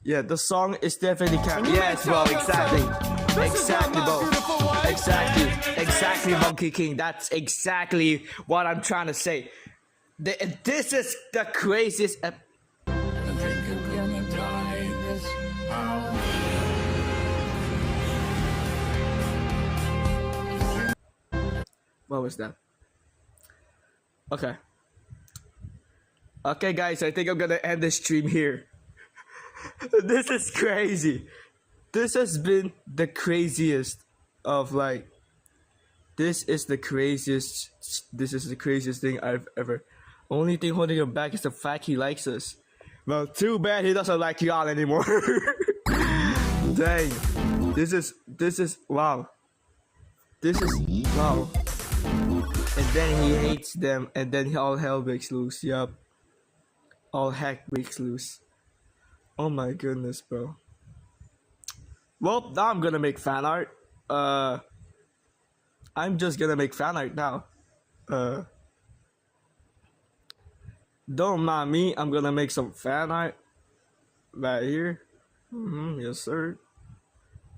Yeah, the song is definitely yes, bro, exactly. Exactly, bro. Exactly, Monkey King. That's exactly what I'm trying to say. This is the craziest What was that? Okay. Okay, guys, I think I'm gonna end the stream here. This is crazy. This has been the craziest of like. This is the craziest. This is the craziest thing I've ever. Only thing holding him back is the fact he likes us. Well, too bad he doesn't like y'all anymore. Dang. This is wow. This is wow. And then he hates them, and then all hell breaks loose. Yup. All heck breaks loose. Oh my goodness, bro. Well, now I'm gonna make fan art. I'm just gonna make fan art now. Don't mind me, I'm gonna make some fan art right here. Yes, sir.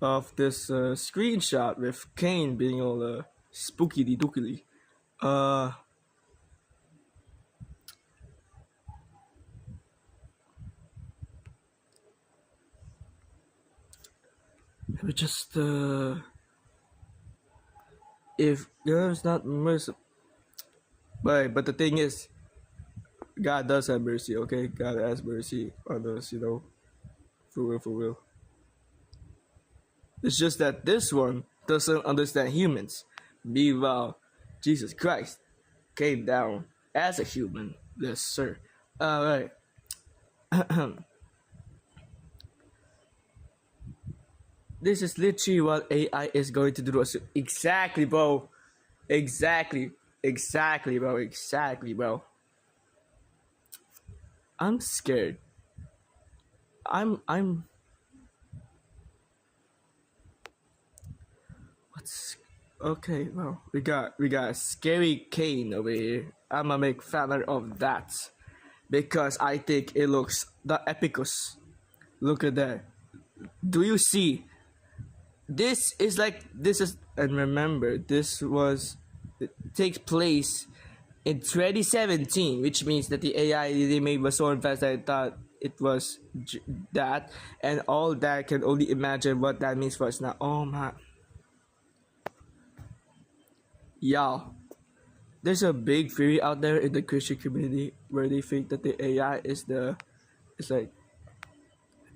Of this screenshot with Kane being all spooky dookily. Let me just if God's not merciful, but the thing is, God does have mercy. Okay, God has mercy on us. You know, for real. It's just that this one doesn't understand humans. Meanwhile, Jesus Christ came down as a human. Yes, sir. All right. This is literally what AI is going to do to us. Exactly, bro. Exactly, bro. I'm scared. I'm. What's okay? Well, we got a scary Kane over here. I'ma make fan art of that because I think it looks the epicus. Look at that. Do you see? This is, and remember, it takes place in 2017, which means that the AI they made was so advanced that I thought it was that, and all that can only imagine what that means for us now. Oh my. Y'all, there's a big theory out there in the Christian community where they think that the AI is it's like,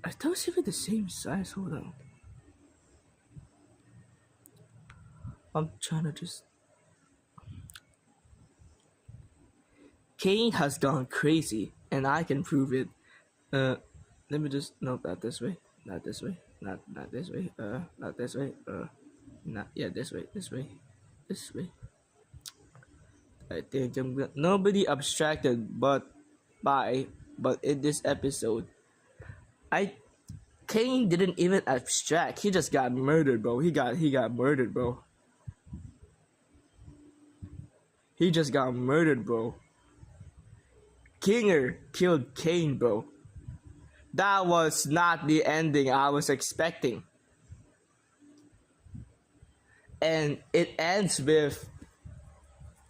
are those even the same size? Hold on. I'm trying to just. Kane has gone crazy, and I can prove it. Let me just not this way, not this way, not this way, not this way, this way. I think nobody abstracted, but in this episode, Kane didn't even abstract. He just got murdered, bro. He got murdered, bro. He just got murdered, bro. Kinger killed Kane, bro. That was not the ending I was expecting. And it ends with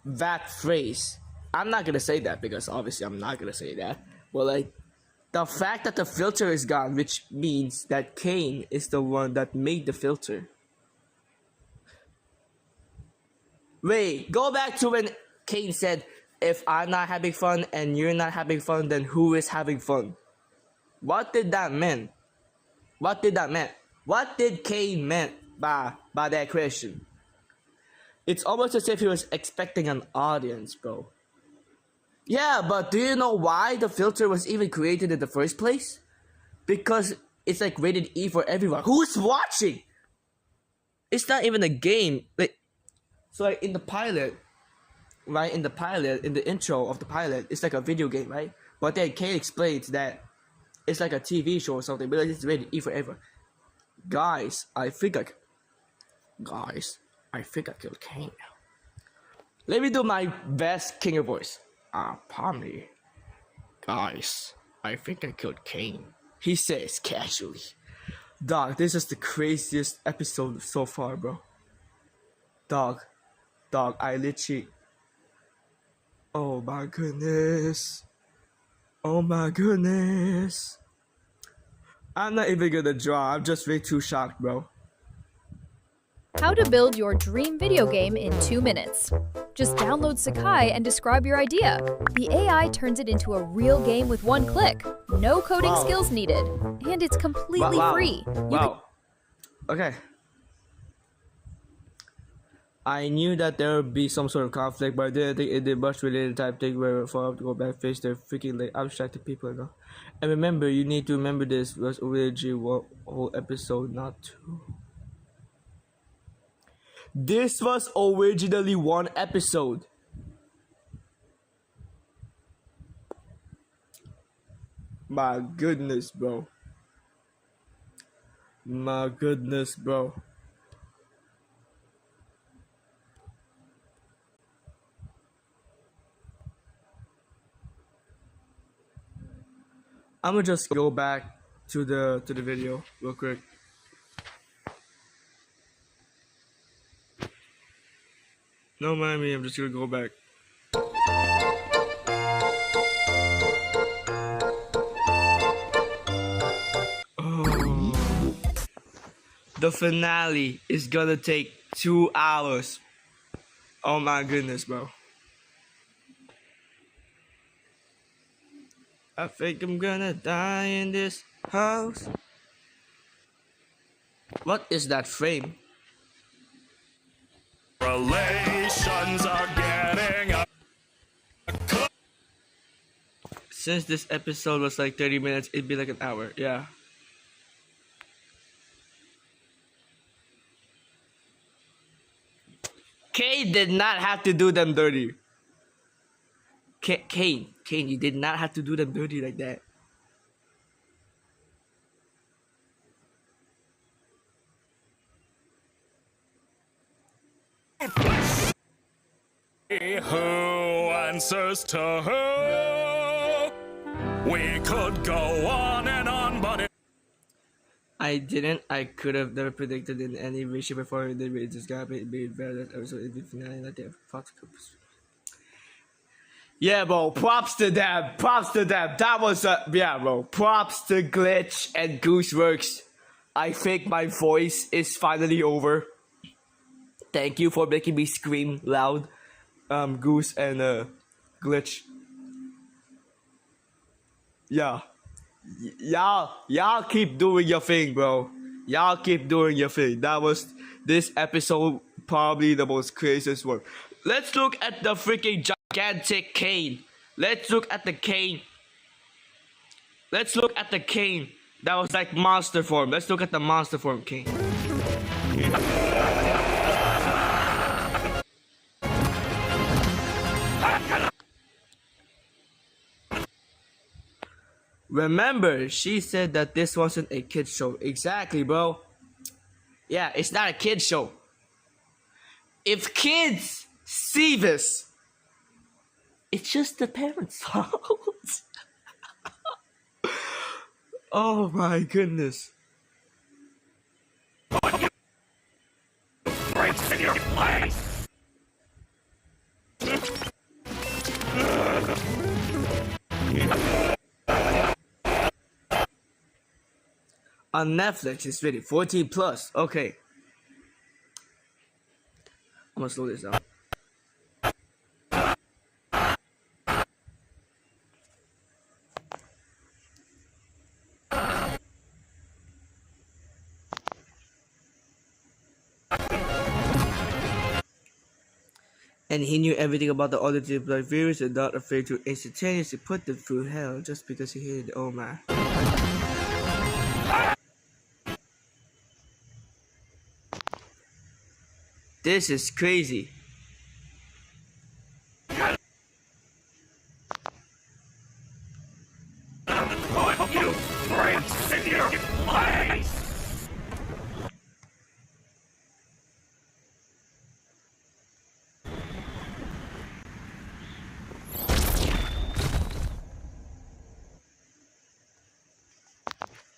that phrase. I'm not gonna say that because obviously I'm not gonna say that. But like, the fact that the filter is gone, which means that Kane is the one that made the filter. Wait, go back to when Kane said, if I'm not having fun and you're not having fun, then who is having fun? What did that mean? What did Kane meant by that question? It's almost as if he was expecting an audience, bro. Yeah, but do you know why the filter was even created in the first place? Because it's like rated E for everyone. Who's watching? It's not even a game. So like in the pilot, right? In the intro of the pilot, it's like a video game, right? But then Kane explains that it's like a TV show or something, but it's rated E for everyone. Guys, I think I killed Kane. Let me do my best Kinger voice. Pardon me. Guys, I think I killed Kane. He says casually. Dog, this is the craziest episode so far, bro. Dog, I literally... Oh my goodness. I'm not even gonna draw. I'm just way too shocked, bro. How to build your dream video game in 2 minutes. Just download Sakai and describe your idea. The AI turns it into a real game with one click. No coding skills needed. And it's completely free. Okay. I knew that there would be some sort of conflict, but I didn't think it did much related type thing where for to go back face their freaking like abstracted people, you know. And remember, you need to remember this was originally one whole episode, not two. This was originally one episode. My goodness, bro. My goodness, bro. I'm gonna just go back to the video real quick. No mind me, I'm just gonna go back. Oh. The finale is gonna take 2 hours. Oh my goodness, bro. I think I'm gonna die in this house. What is that frame? Relations are getting up. Since this episode was like 30 minutes, it'd be like an hour, yeah. Kane did not have to do them dirty. Kane, you did not have to do them dirty like that. Who answers to who? We could go on and on, but I could have never predicted in any way, shape, or form that it just got made better that episode in the finale like that. Yeah, bro, props to them. That was yeah, bro. Props to Glitch and Gooseworks. I think my voice is finally over. Thank you for making me scream loud. Goose and Glitch. Yeah. Y'all keep doing your thing, bro. Y'all keep doing your thing. That was this episode, probably the most craziest one. Let's look at the freaking gigantic cane. Let's look at the cane. Let's look at the cane that was like monster form. Let's look at the monster form cane. Remember, she said that this wasn't a kid's show. Exactly, bro. Yeah, it's not a kid's show. If kids see this, it's just the parents' fault. Oh my goodness. breaks in your place. On Netflix, it's rated 14 plus. Okay. I'm gonna slow this down. And he knew everything about the other two blood viewers and not afraid to instantaneously put them through hell just because he hated Omar. This is crazy. You breaks in your place.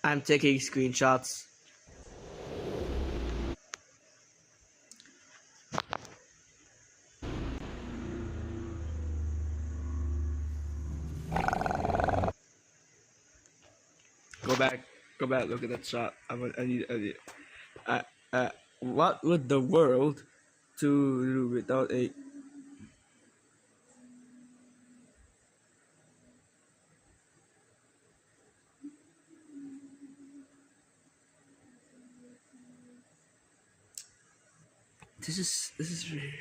I'm taking screenshots. Go back, look at that shot. I need. What would the world to do without a This is weird.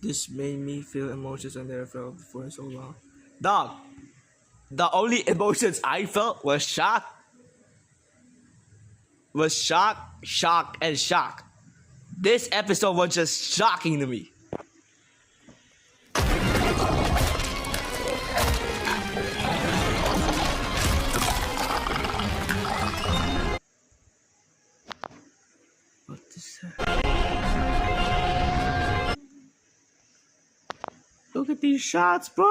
This made me feel emotions I never felt before in so long. Dog, the only emotions I felt was shock, shock, and shock. This episode was just shocking to me. What is that? Look at these shots, bro!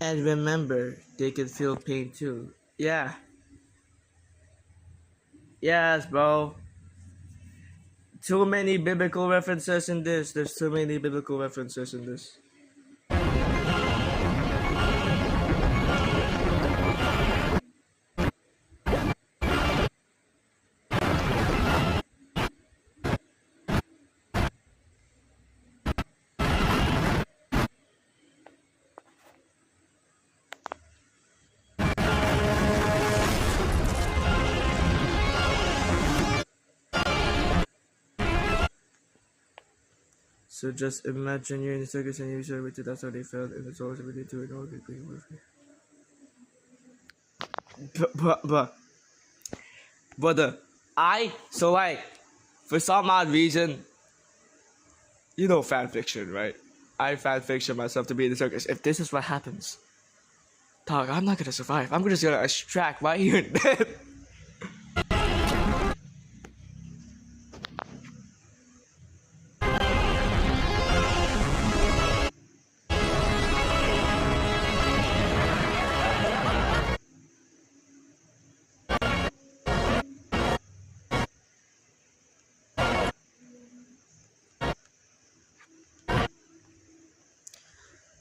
And remember, they can feel pain too. Yeah. Yes, bro. Too many biblical references in this. There's too many biblical references in this. So just imagine you're in the circus and you serve it. That's how they felt, and it's always ability to ignore the green with me. Brother, so like, for some odd reason, you know fan fiction, right? I fan fiction myself to be in the circus. If this is what happens, dog, I'm not gonna survive. I'm just gonna extract right here and then.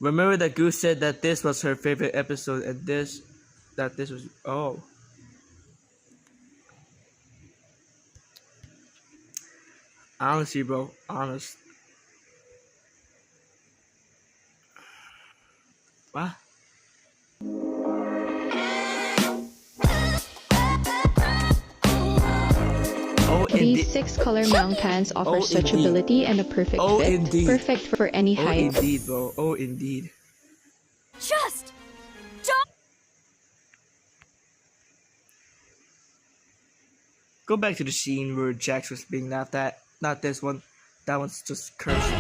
Remember that Goose said that this was her favorite episode, and this was honestly, bro, honest. What? These 6-color mount pants offer stretchability and a perfect fit. Indeed. Perfect for any height. Indeed, bro. Oh, indeed. Just don't. Go back to the scene where Jax was being laughed at. Not this one. That one's just cursed.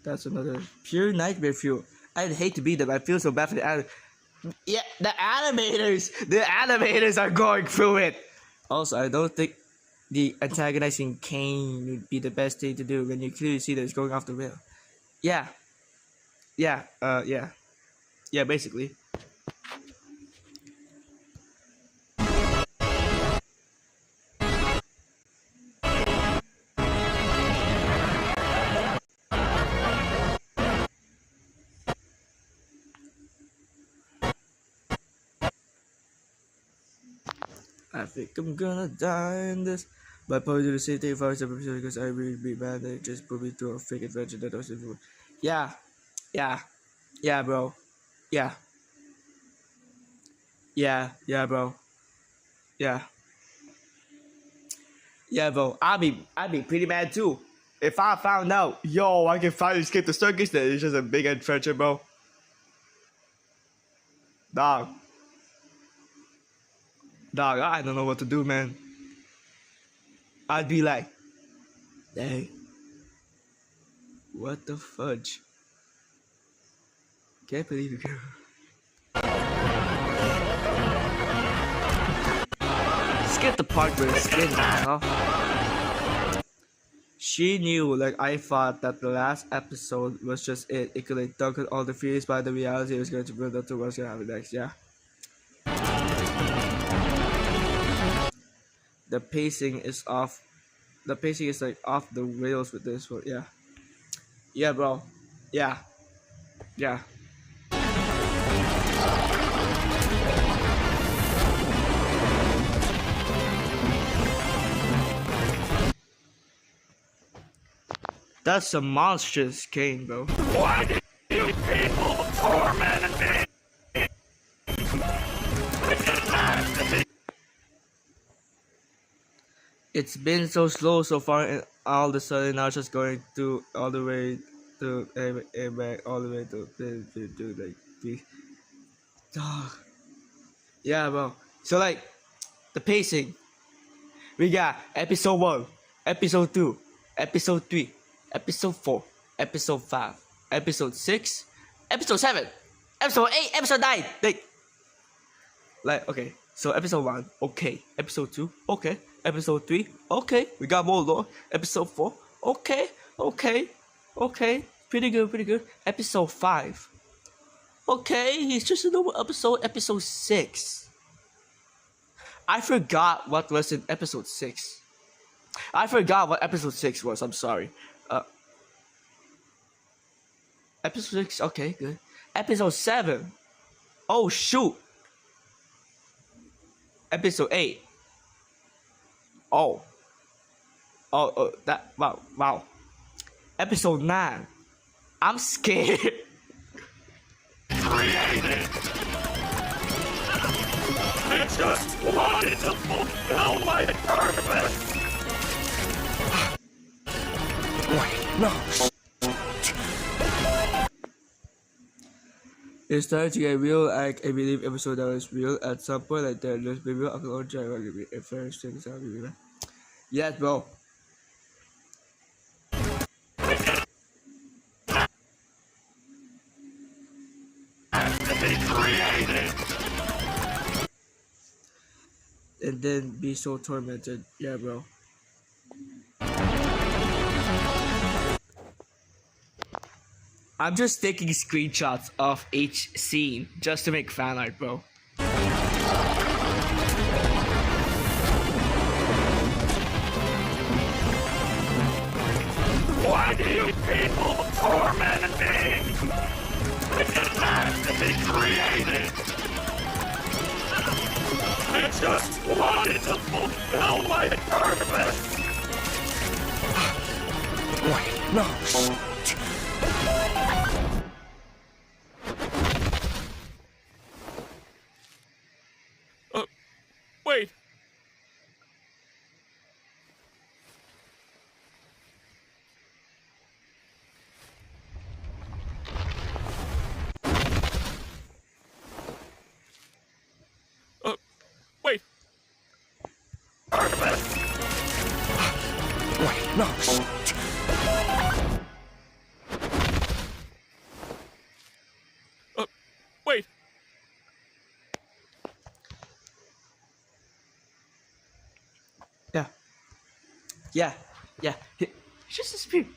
That's another pure nightmare fuel. I'd hate to be them. I feel so bad for the yeah, the animators are going through it. Also, I don't think the antagonizing Kane would be the best thing to do when you clearly see that it's going off the rail. Yeah, basically. I think I'm gonna die in this. But probably do the same thing if I was a professor because I really be mad that it just put me through a fake adventure that I was in. Yeah, bro. Yeah, bro. Yeah, bro. I'd be pretty mad too. If I found out, yo, I can finally escape the circus, then it's just a big adventure, bro. Dog, I don't know what to do, man. I'd be like, hey, what the fudge? Can't believe you can. Skip the part where the skin comes off. She knew, like I thought, that the last episode was just it. It could like dunk all the fears by the reality it was going to build up to what's going to happen next. Yeah. The pacing is off. The pacing is like off the rails with this one. Yeah. Yeah, bro. Yeah. Yeah. That's a monstrous cane, bro. Why do you people torment me? It's been so slow so far, and all of a sudden now it's just going to all the way to back, all the way to like the. Yeah, bro. So like the pacing, we got episode 1, episode 2, episode 3, episode 4, episode 5, episode 6, episode 7, episode 8, episode 9. Like okay, so episode 1, okay, episode 2, okay, episode 3, okay, we got more lore, episode 4, okay, pretty good, episode 5, okay, it's just a normal episode, episode 6. I forgot what was in episode 6. I forgot what episode 6 was, I'm sorry. Episode 6, okay, good. Episode 7. Oh, shoot. Episode 8. Oh, that, wow. Episode 9. I'm scared. Created. I just wanted to fulfill my purpose. Wait, no. It started to get real, like I believe episode that was real at some point, like that. Let's be real. I can only try to be a first thing. Yes, bro. And then be so tormented. Yeah, bro. I'm just taking screenshots of each scene just to make fan art, bro. Why do you people torment me? It has to be created. I just wanted to fulfill my purpose. Wait, no. Wait. Wait. Wait, no. Wait. Yeah. He just disappeared.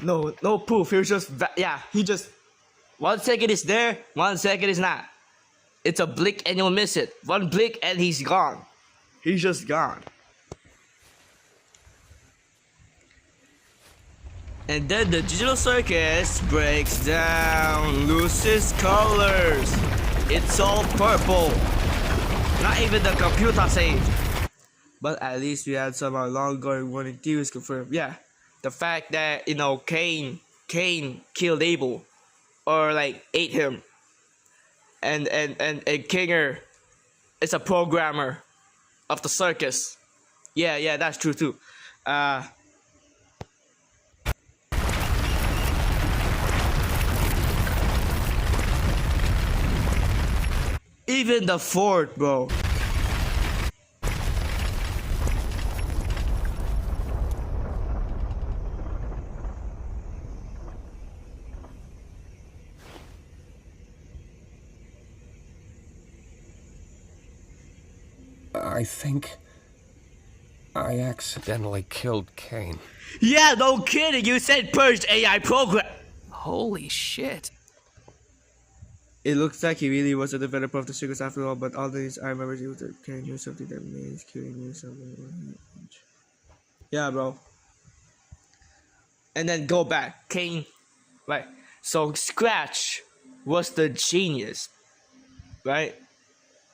No proof. He was just he just 1 second is there, 1 second is not. It's a blink and you'll miss it. One blink and he's gone. He's just gone. And then the digital circus breaks down, loses colors. It's all purple. Not even the computer saved. But at least we had some long-going warning theories confirmed. Yeah, the fact that Cain killed Abel, or like ate him, and Kinger is a programmer of the circus. Yeah, that's true too. Even the fort, bro. I think I accidentally killed Kane. Yeah, no kidding. You said purged AI program. Holy shit. It looks like he really was a developer of the Circus after all, but all these I remember he was can do something that means killing you something. Yeah, bro. And then go back, Kane. Right. So Scratch was the genius, right?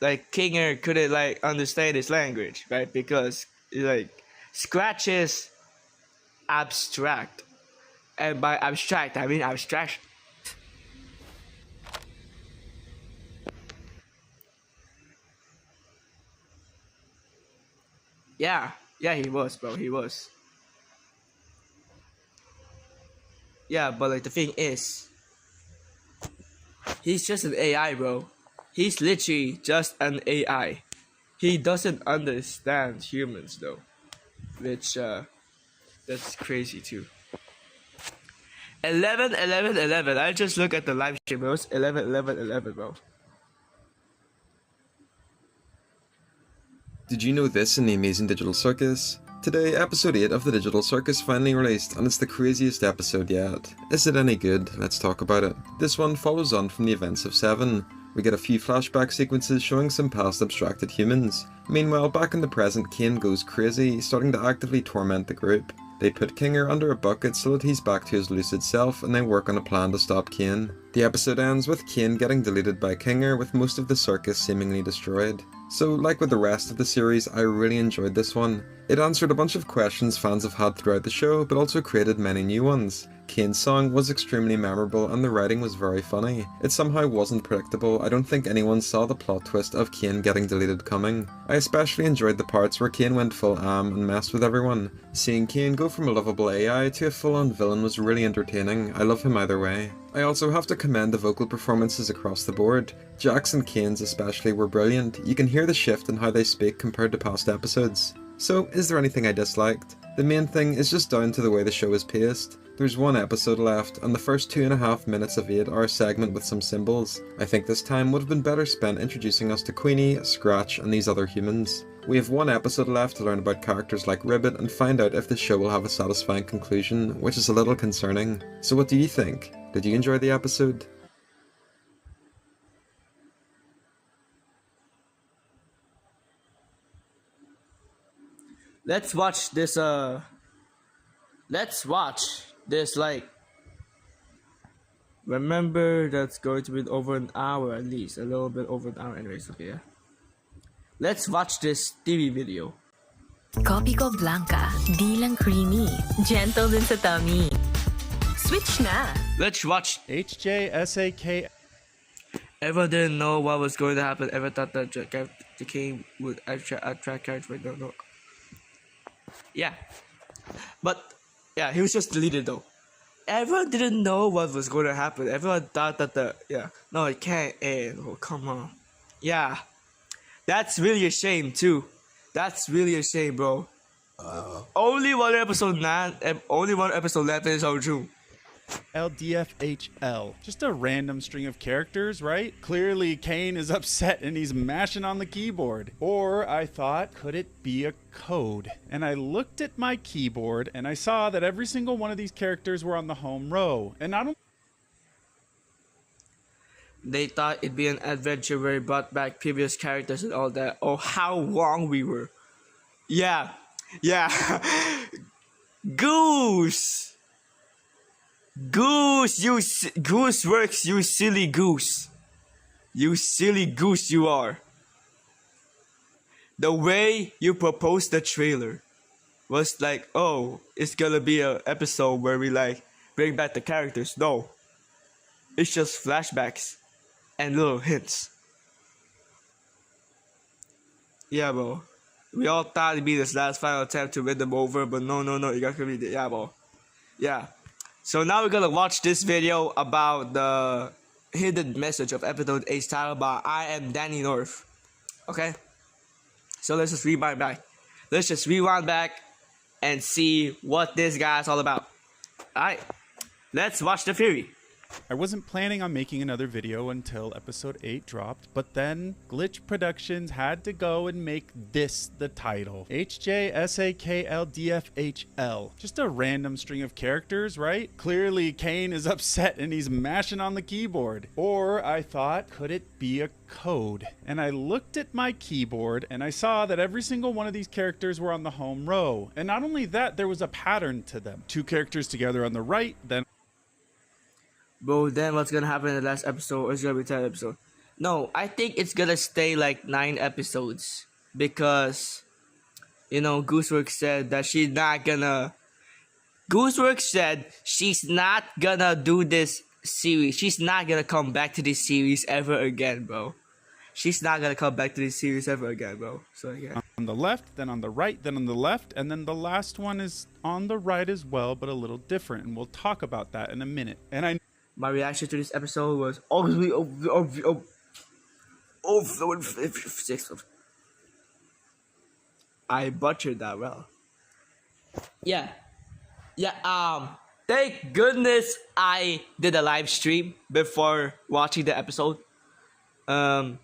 Like Kinger couldn't like understand his language, right? Because like Scratch is abstract, and by abstract I mean abstraction. Yeah, he was, bro. He was. Yeah, but like the thing is, he's just an AI, bro. He's literally just an AI. He doesn't understand humans though, which that's crazy too. 11, 11, 11. I just look at the live stream. It was 11, 11, 11, bro. Did you know this in the amazing Digital Circus? Today, episode 8 of the Digital Circus finally released, and it's the craziest episode yet. Is it any good? Let's talk about it. This one follows on from the events of 7. We get a few flashback sequences showing some past abstracted humans. Meanwhile, back in the present, Kane goes crazy, starting to actively torment the group. They put Kinger under a bucket so that he's back to his lucid self, and they work on a plan to stop Kane. The episode ends with Kane getting deleted by Kinger, with most of the circus seemingly destroyed. So, like with the rest of the series, I really enjoyed this one. It answered a bunch of questions fans have had throughout the show, but also created many new ones. Kane's song was extremely memorable and the writing was very funny. It somehow wasn't predictable. I don't think anyone saw the plot twist of Kane getting deleted coming. I especially enjoyed the parts where Kane went full and messed with everyone. Seeing Kane go from a lovable AI to a full-on villain was really entertaining. I love him either way. I also have to commend the vocal performances across the board. Jack's and Kane's especially were brilliant. You can hear the shift in how they speak compared to past episodes. So, is there anything I disliked? The main thing is just down to the way the show is paced. There's one episode left, and the first 2.5 minutes of it are a segment with some symbols. I think this time would have been better spent introducing us to Queenie, Scratch, and these other humans. We have one episode left to learn about characters like Ribbit and find out if the show will have a satisfying conclusion, which is a little concerning. So what do you think? Did you enjoy the episode? Let's watch this like, remember that's going to be over an hour at least, a little bit over an hour anyways, okay, yeah. Let's watch this TV video. Kopi ko blanca, di lang creamy, gentle din sa tummy. Switch na! Let's watch HJSAK. Everyone didn't know what was going to happen. Ever thought that the king would attract characters, but no. Yeah. But, yeah, he was just deleted though. Everyone didn't know what was going to happen. Everyone thought that no, it can't end. Oh, come on. Yeah. That's really a shame too. That's really a shame, bro. Only one episode left in June. LDFHL. Just a random string of characters, right? Clearly Kane is upset and he's mashing on the keyboard. Or I thought, could it be a code? And I looked at my keyboard and I saw that every single one of these characters were on the home row. And I don't... They thought it'd be an adventure where he brought back previous characters and all that. Oh, how wrong we were. Yeah. Goose! Goose works, you silly goose. You silly goose you are. The way you proposed the trailer was like, oh, it's gonna be an episode where we like bring back the characters. No. It's just flashbacks and little hints. Yeah, bro. We all thought it'd be this last final attempt to win them over, but no, you gotta read it. Yeah, bro. Yeah. So now we're gonna watch this video about the hidden message of episode 8 titled by I Am Danny North. Okay? So let's just rewind back. And see what this guy's all about. Alright. Let's watch the theory. I wasn't planning on making another video until episode 8 dropped, but then Glitch Productions had to go and make this the title. HJSAKLDFHL. Just a random string of characters, right? Clearly Kane is upset and he's mashing on the keyboard. Or I thought, could it be a code? And I looked at my keyboard and I saw that every single one of these characters were on the home row. And not only that, there was a pattern to them. 2 characters together on the right, then Bro, then what's gonna happen in the last episode? Or it's gonna be 10 episodes? No, I think it's gonna stay like 9 episodes. Because, you know, Gooseworks said that she's not gonna... Gooseworks said she's not gonna do this series. She's not gonna come back to this series ever again, bro. She's not gonna come back to this series ever again, bro. So, yeah. On the left, then on the right, then on the left, and then the last one is on the right as well, but a little different. And we'll talk about that in a minute. And my reaction to this episode was obviously I butchered that well. Yeah. Thank goodness I did a live stream before watching the episode. Wow,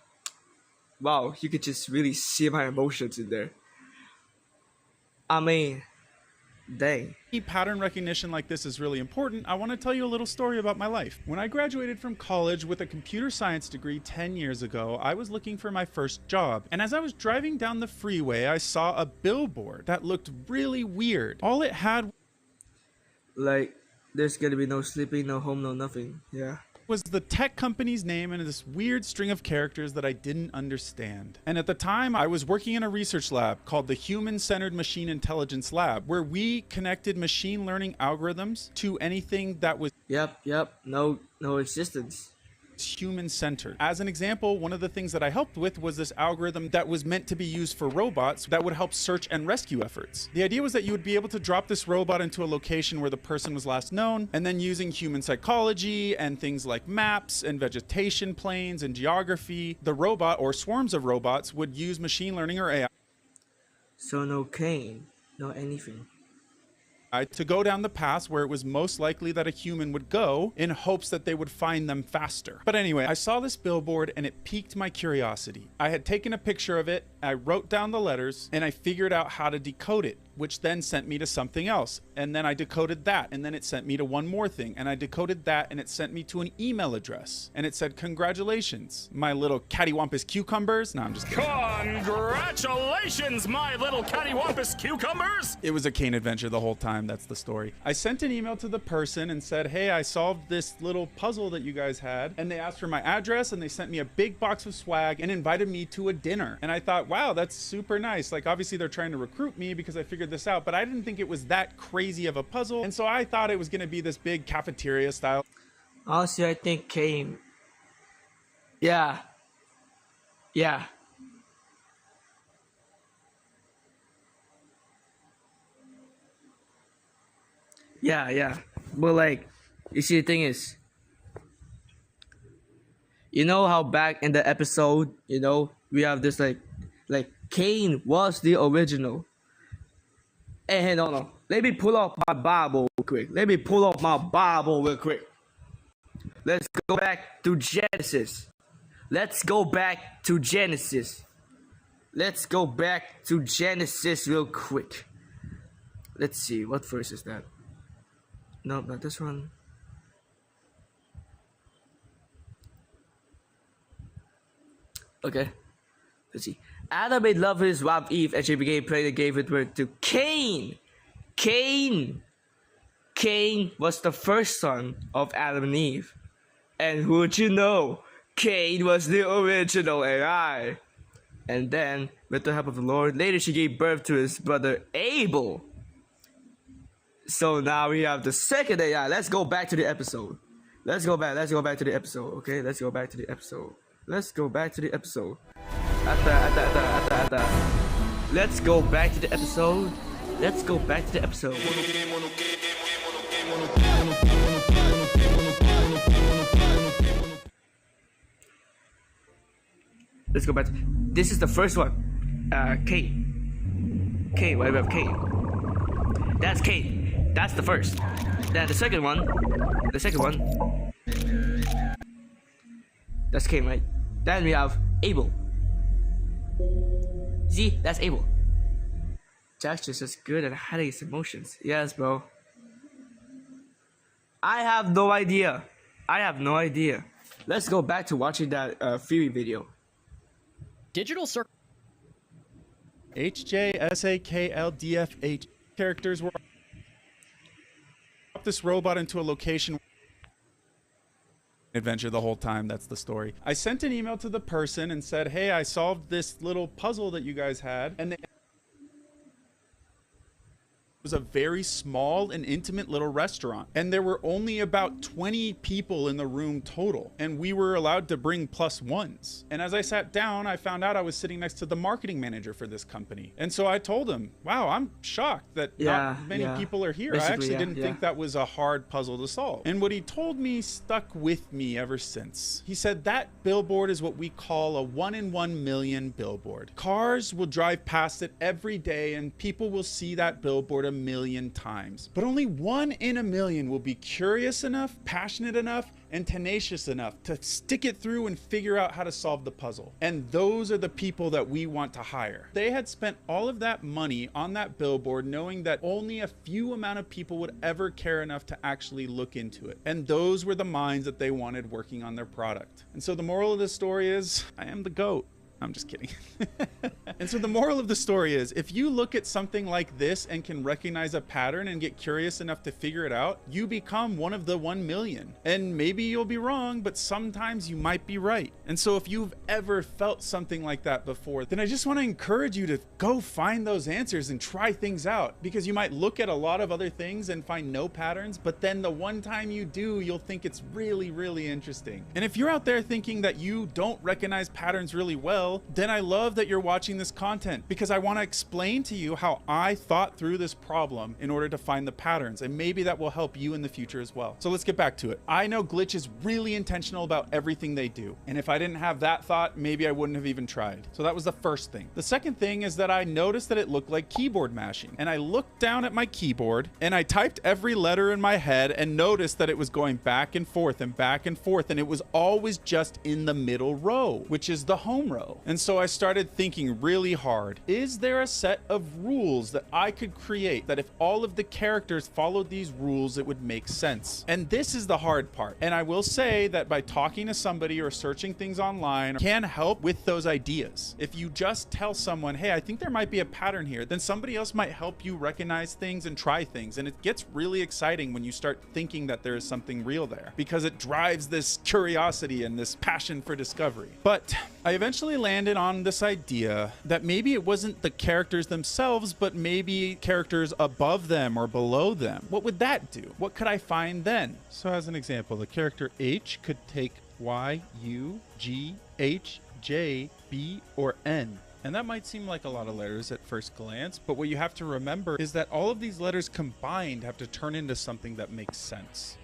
you could just really see my emotions in there. I mean, dang. Pattern recognition like this is really important. I want to tell you a little story about my life. When I graduated from college with a computer science degree 10 years ago, I was looking for my first job. And as I was driving down the freeway, I saw a billboard that looked really weird. All it had, like, there's gonna be no sleeping, no home, no nothing. Yeah. Was the tech company's name and this weird string of characters that I didn't understand. And at the time, I was working in a research lab called the Human-Centered Machine Intelligence Lab, where we connected machine learning algorithms to anything that was no existence. Human-centered. As an example, one of the things that I helped with was this algorithm that was meant to be used for robots that would help search and rescue efforts. The idea was that you would be able to drop this robot into a location where the person was last known, and then using human psychology and things like maps and vegetation planes and geography, the robot or swarms of robots would use machine learning or AI. So no Kane, no anything. To go down the path where it was most likely that a human would go in hopes that they would find them faster. But anyway, I saw this billboard and it piqued my curiosity. I had taken a picture of it, I wrote down the letters, and I figured out how to decode it, which then sent me to something else. And then I decoded that, and then it sent me to one more thing. And I decoded that, and it sent me to an email address. And it said, "Congratulations, my little cattywampus cucumbers." No, I'm just kidding. Congratulations, my little cattywampus cucumbers! It was a Kane adventure the whole time. That's the story. I sent an email to the person and said, "Hey, I solved this little puzzle that you guys had." And they asked for my address, and they sent me a big box of swag and invited me to a dinner. And I thought, wow, that's super nice. Like, obviously they're trying to recruit me because I figured this out, but I didn't think it was that crazy of a puzzle. And so I thought it was going to be this big cafeteria style. Honestly, I think Kane. Yeah. Yeah. But like, you see, the thing is, you know how back in the episode, you know, we have this like Kane was the original. Hey, no. Let me pull off my Bible real quick. Let's go back to Genesis. Let's go back to Genesis real quick. Let's see, what verse is that? No, not this one. Okay. Let's see. Adam made love with his wife Eve, and she became pregnant and gave it birth to Cain. Cain was the first son of Adam and Eve. And who would you know? Cain was the original AI. And then, with the help of the Lord, later she gave birth to his brother Abel. So now we have the second AI. Let's go back to the episode. Let's go back to the episode, okay? Let's go back to the episode. Let's go back to the episode. Let's go back to the episode. Let's go back to the episode. Let's go back. This is the first one. Cain. Why do we have Cain? That's Cain. That's the first. Then the second one. That's Cain, right? Then we have Abel. See, that's Abel. Jack's just as good at hiding his emotions. Yes, bro. I have no idea. Let's go back to watching that Fury video. Digital Circus. HJSAKLDFH characters were this robot into a location adventure the whole time. That's the story. I sent an email to the person and said, hey, I solved this little puzzle that you guys had, and it was a very small and intimate little restaurant, and there were only about 20 people in the room total, and we were allowed to bring +1s. And as I sat down, I found out I was sitting next to the marketing manager for this company, and so I told him, wow, I'm shocked that not many people are here. I actually didn't think that was a hard puzzle to solve. And what he told me stuck with me ever since. He said that billboard is what we call a 1 in 1 million billboard. Cars will drive past it every day, and people will see that billboard a million times, but only 1 in a million will be curious enough, passionate enough, and tenacious enough to stick it through and figure out how to solve the puzzle. And those are the people that we want to hire. They had spent all of that money on that billboard knowing that only a few amount of people would ever care enough to actually look into it. And those were the minds that they wanted working on their product. And so the moral of the story is, I am the GOAT. I'm just kidding. And so the moral of the story is, if you look at something like this and can recognize a pattern and get curious enough to figure it out, you become one of the 1 million. And maybe you'll be wrong, but sometimes you might be right. And so if you've ever felt something like that before, then I just want to encourage you to go find those answers and try things out, because you might look at a lot of other things and find no patterns, but then the one time you do, you'll think it's really, really interesting. And if you're out there thinking that you don't recognize patterns really well, then I love that you're watching this content, because I want to explain to you how I thought through this problem in order to find the patterns, and maybe that will help you in the future as well. So let's get back to it. I know Glitch is really intentional about everything they do, and if I didn't have that thought, maybe I wouldn't have even tried. So that was the first thing. The second thing is that I noticed that it looked like keyboard mashing, and I looked down at my keyboard and I typed every letter in my head and noticed that it was going back and forth and back and forth, and it was always just in the middle row, which is the home row. And so I started thinking really hard. Is there a set of rules that I could create that if all of the characters followed these rules, it would make sense? And this is the hard part. And I will say that by talking to somebody or searching things online can help with those ideas. If you just tell someone, hey, I think there might be a pattern here, then somebody else might help you recognize things and try things. And it gets really exciting when you start thinking that there is something real there, because it drives this curiosity and this passion for discovery. But I eventually landed on this idea that maybe it wasn't the characters themselves, but maybe characters above them or below them. What would that do? What could I find then? So as an example, the character H could take Y, U, G, H, J, B, or N. And that might seem like a lot of letters at first glance, but what you have to remember is that all of these letters combined have to turn into something that makes sense.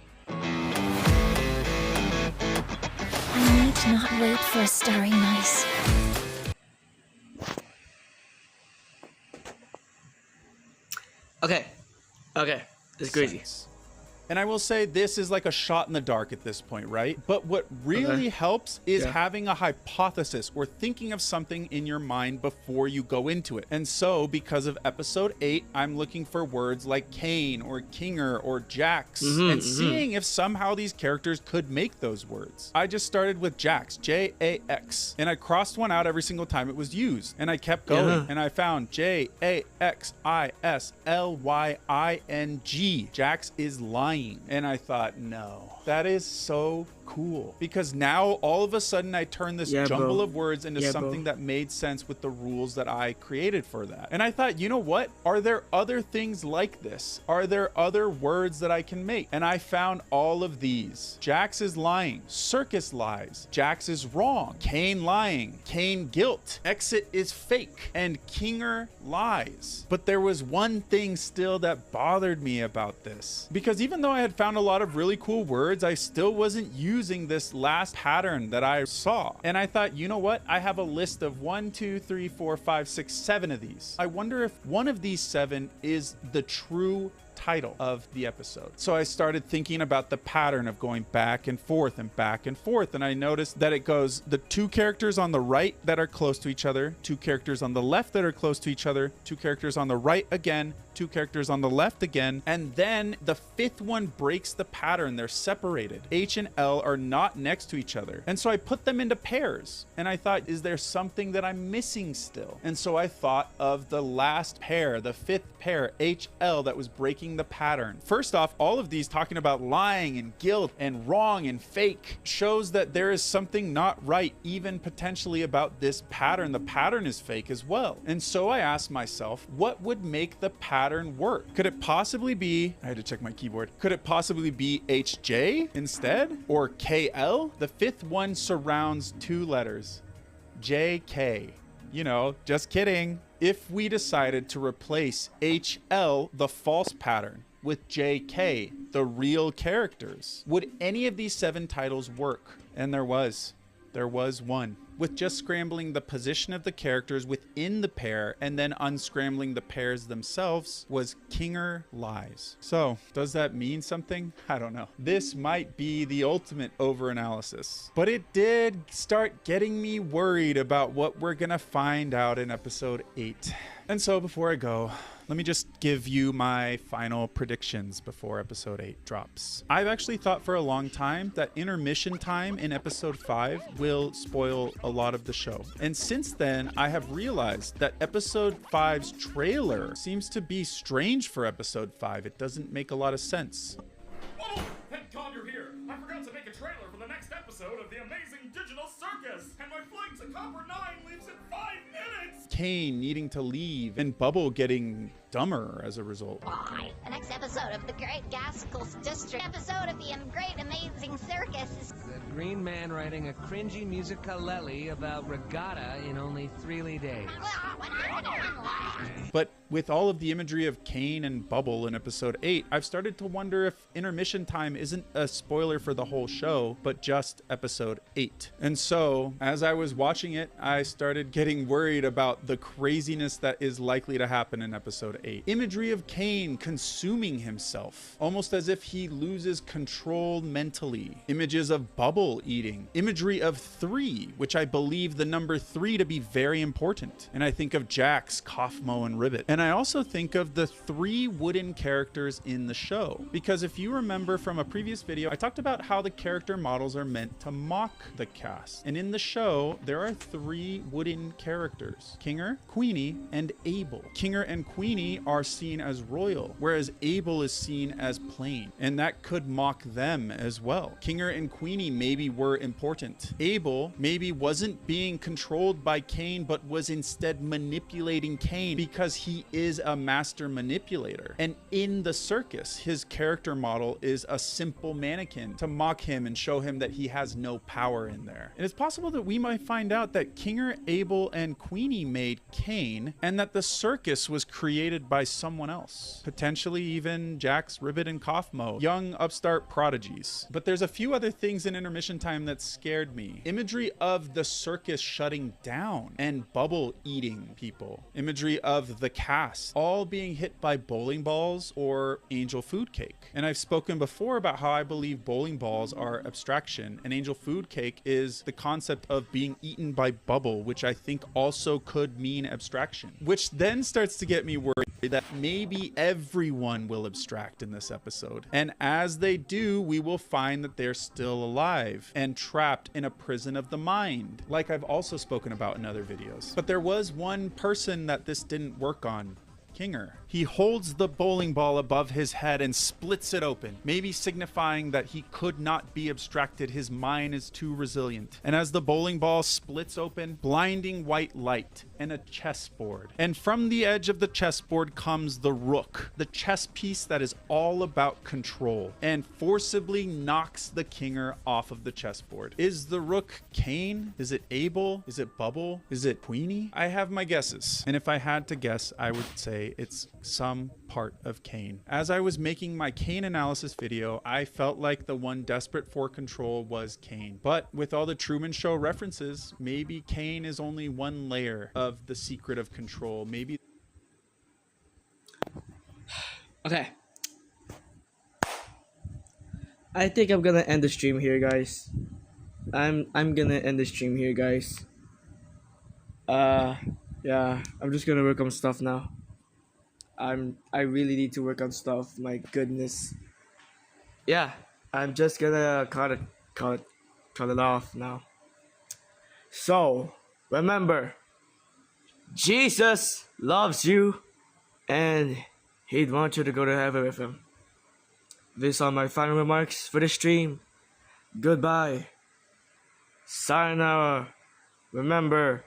I need not wait for a starry night. Okay, it's crazy. And I will say this is like a shot in the dark at this point, right? But what really helps is having a hypothesis or thinking of something in your mind before you go into it. And so because of episode 8, I'm looking for words like Cain or Kinger or Jax and seeing if somehow these characters could make those words. I just started with Jax, J-A-X, and I crossed one out every single time it was used. And I kept going and I found J-A-X-I-S-L-Y-I-N-G. Jax is lying. And I thought, no, that is so cool, because now all of a sudden I turned this jumble of words into something that made sense with the rules that I created for that. And I thought, you know what? Are there other things like this? Are there other words that I can make? And I found all of these. Jax is lying. Circus lies. Jax is wrong. Cain lying. Cain guilt. Exit is fake. And Kinger lies. But there was one thing still that bothered me about this, because even though I had found a lot of really cool words, I still wasn't using this last pattern that I saw. And I thought, you know what? I have a list of 1, 2, 3, 4, 5, 6, 7 of these. I wonder if one of these 7 is the true title of the episode. So I started thinking about the pattern of going back and forth and back and forth. And I noticed that it goes the two characters on the right that are close to each other, two characters on the left that are close to each other, two characters on the right again, two characters on the left again, and then the fifth one breaks the pattern. They're separated. H and L are not next to each other. And so I put them into pairs. And I thought, is there something that I'm missing still? And so I thought of the last pair, the fifth pair, HL, that was breaking the pattern. First off, all of these talking about lying and guilt and wrong and fake shows that there is something not right, even potentially about this pattern. The pattern is fake as well. And so I asked myself, what would make the pattern work? Could it possibly be, I had to check my keyboard, could it possibly be HJ instead? Or KL? The fifth one surrounds two letters, JK. You know, just kidding. If we decided to replace HL, the false pattern, with JK, the real characters, would any of these 7 titles work? And there was one. With just scrambling the position of the characters within the pair and then unscrambling the pairs themselves was Kinger Lies. So, does that mean something? I don't know. This might be the ultimate overanalysis, but it did start getting me worried about what we're gonna find out in episode 8. And so before I go, let me just give you my final predictions before episode 8 drops. I've actually thought for a long time that intermission time in episode 5 will spoil a lot of the show. And since then, I have realized that episode 5's trailer seems to be strange for episode 5. It doesn't make a lot of sense. Oh, thank God you're here. I forgot to make a trailer for the next episode of the amazing Digital Circus, and my flight to Copper 9 leaves in 5 minutes. Kane needing to leave and Bubble getting dumber as a result. Why? The next episode of the Great Gaskell's District, episode of the Great Amazing Circus. The Green Man writing a cringy musicalele about regatta in only 3 days. But with all of the imagery of Kane and Bubble in episode 8, I've started to wonder if intermission time isn't a spoiler for the whole show, but just episode 8. And so, as I was watching it, I started getting worried about the craziness that is likely to happen in episode 8. Imagery of Kane consuming himself, almost as if he loses control mentally. Images of Bubble eating. Imagery of 3, which I believe the number 3 to be very important. And I think of Jax, Kaufmo, and Ribbit. And I also think of the 3 wooden characters in the show. Because if you remember from a previous video, I talked about how the character models are meant to mock the cast. And in the show, there are 3 wooden characters: Kinger, Queenie, and Abel. Kinger and Queenie are seen as royal, whereas Abel is seen as plain. And that could mock them as well. Kinger and Queenie maybe were important. Abel maybe wasn't being controlled by Kane, but was instead manipulating Kane because he is a master manipulator. And in the circus, his character model is a simple mannequin to mock him and show him that he has no power in there. And it's possible that we might find out that Kinger, Abel, and Queenie made Kane, and that the circus was created by someone else. Potentially even Jax, Ribbit, and Kaufmo, young upstart prodigies. But there's a few other things in intermission time that scared me. Imagery of the circus shutting down and Bubble eating people. Imagery of the cast all being hit by bowling balls or angel food cake. And I've spoken before about how I believe bowling balls are abstraction, and angel food cake is the concept of being eaten by Bubble, which I think also could mean abstraction. Which then starts to get me worried that maybe everyone will abstract in this episode. And as they do, we will find that they're still alive and trapped in a prison of the mind, like I've also spoken about in other videos. But there was one person that this didn't work on: Kinger. He holds the bowling ball above his head and splits it open, maybe signifying that he could not be abstracted. His mind is too resilient. And as the bowling ball splits open, blinding white light and a chessboard. And from the edge of the chessboard comes the rook, the chess piece that is all about control, and forcibly knocks the Kinger off of the chessboard. Is the rook Kane? Is it Abel? Is it Bubble? Is it Queenie? I have my guesses. And if I had to guess, I would say it's some part of Kane. As I was making my Kane analysis video, I felt like the one desperate for control was Kane. But with all the Truman Show references, maybe Kane is only one layer of the secret of control. Maybe. Okay, I think I'm gonna end the stream here, guys. I'm gonna end the stream here, guys. Yeah, I'm just gonna work on stuff now. I really need to work on stuff. My goodness. Yeah, I'm just gonna cut it off now. So remember, Jesus loves you, and He'd want you to go to heaven with Him. These are my final remarks for the stream. Goodbye. Sayonara. Remember,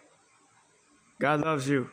God loves you.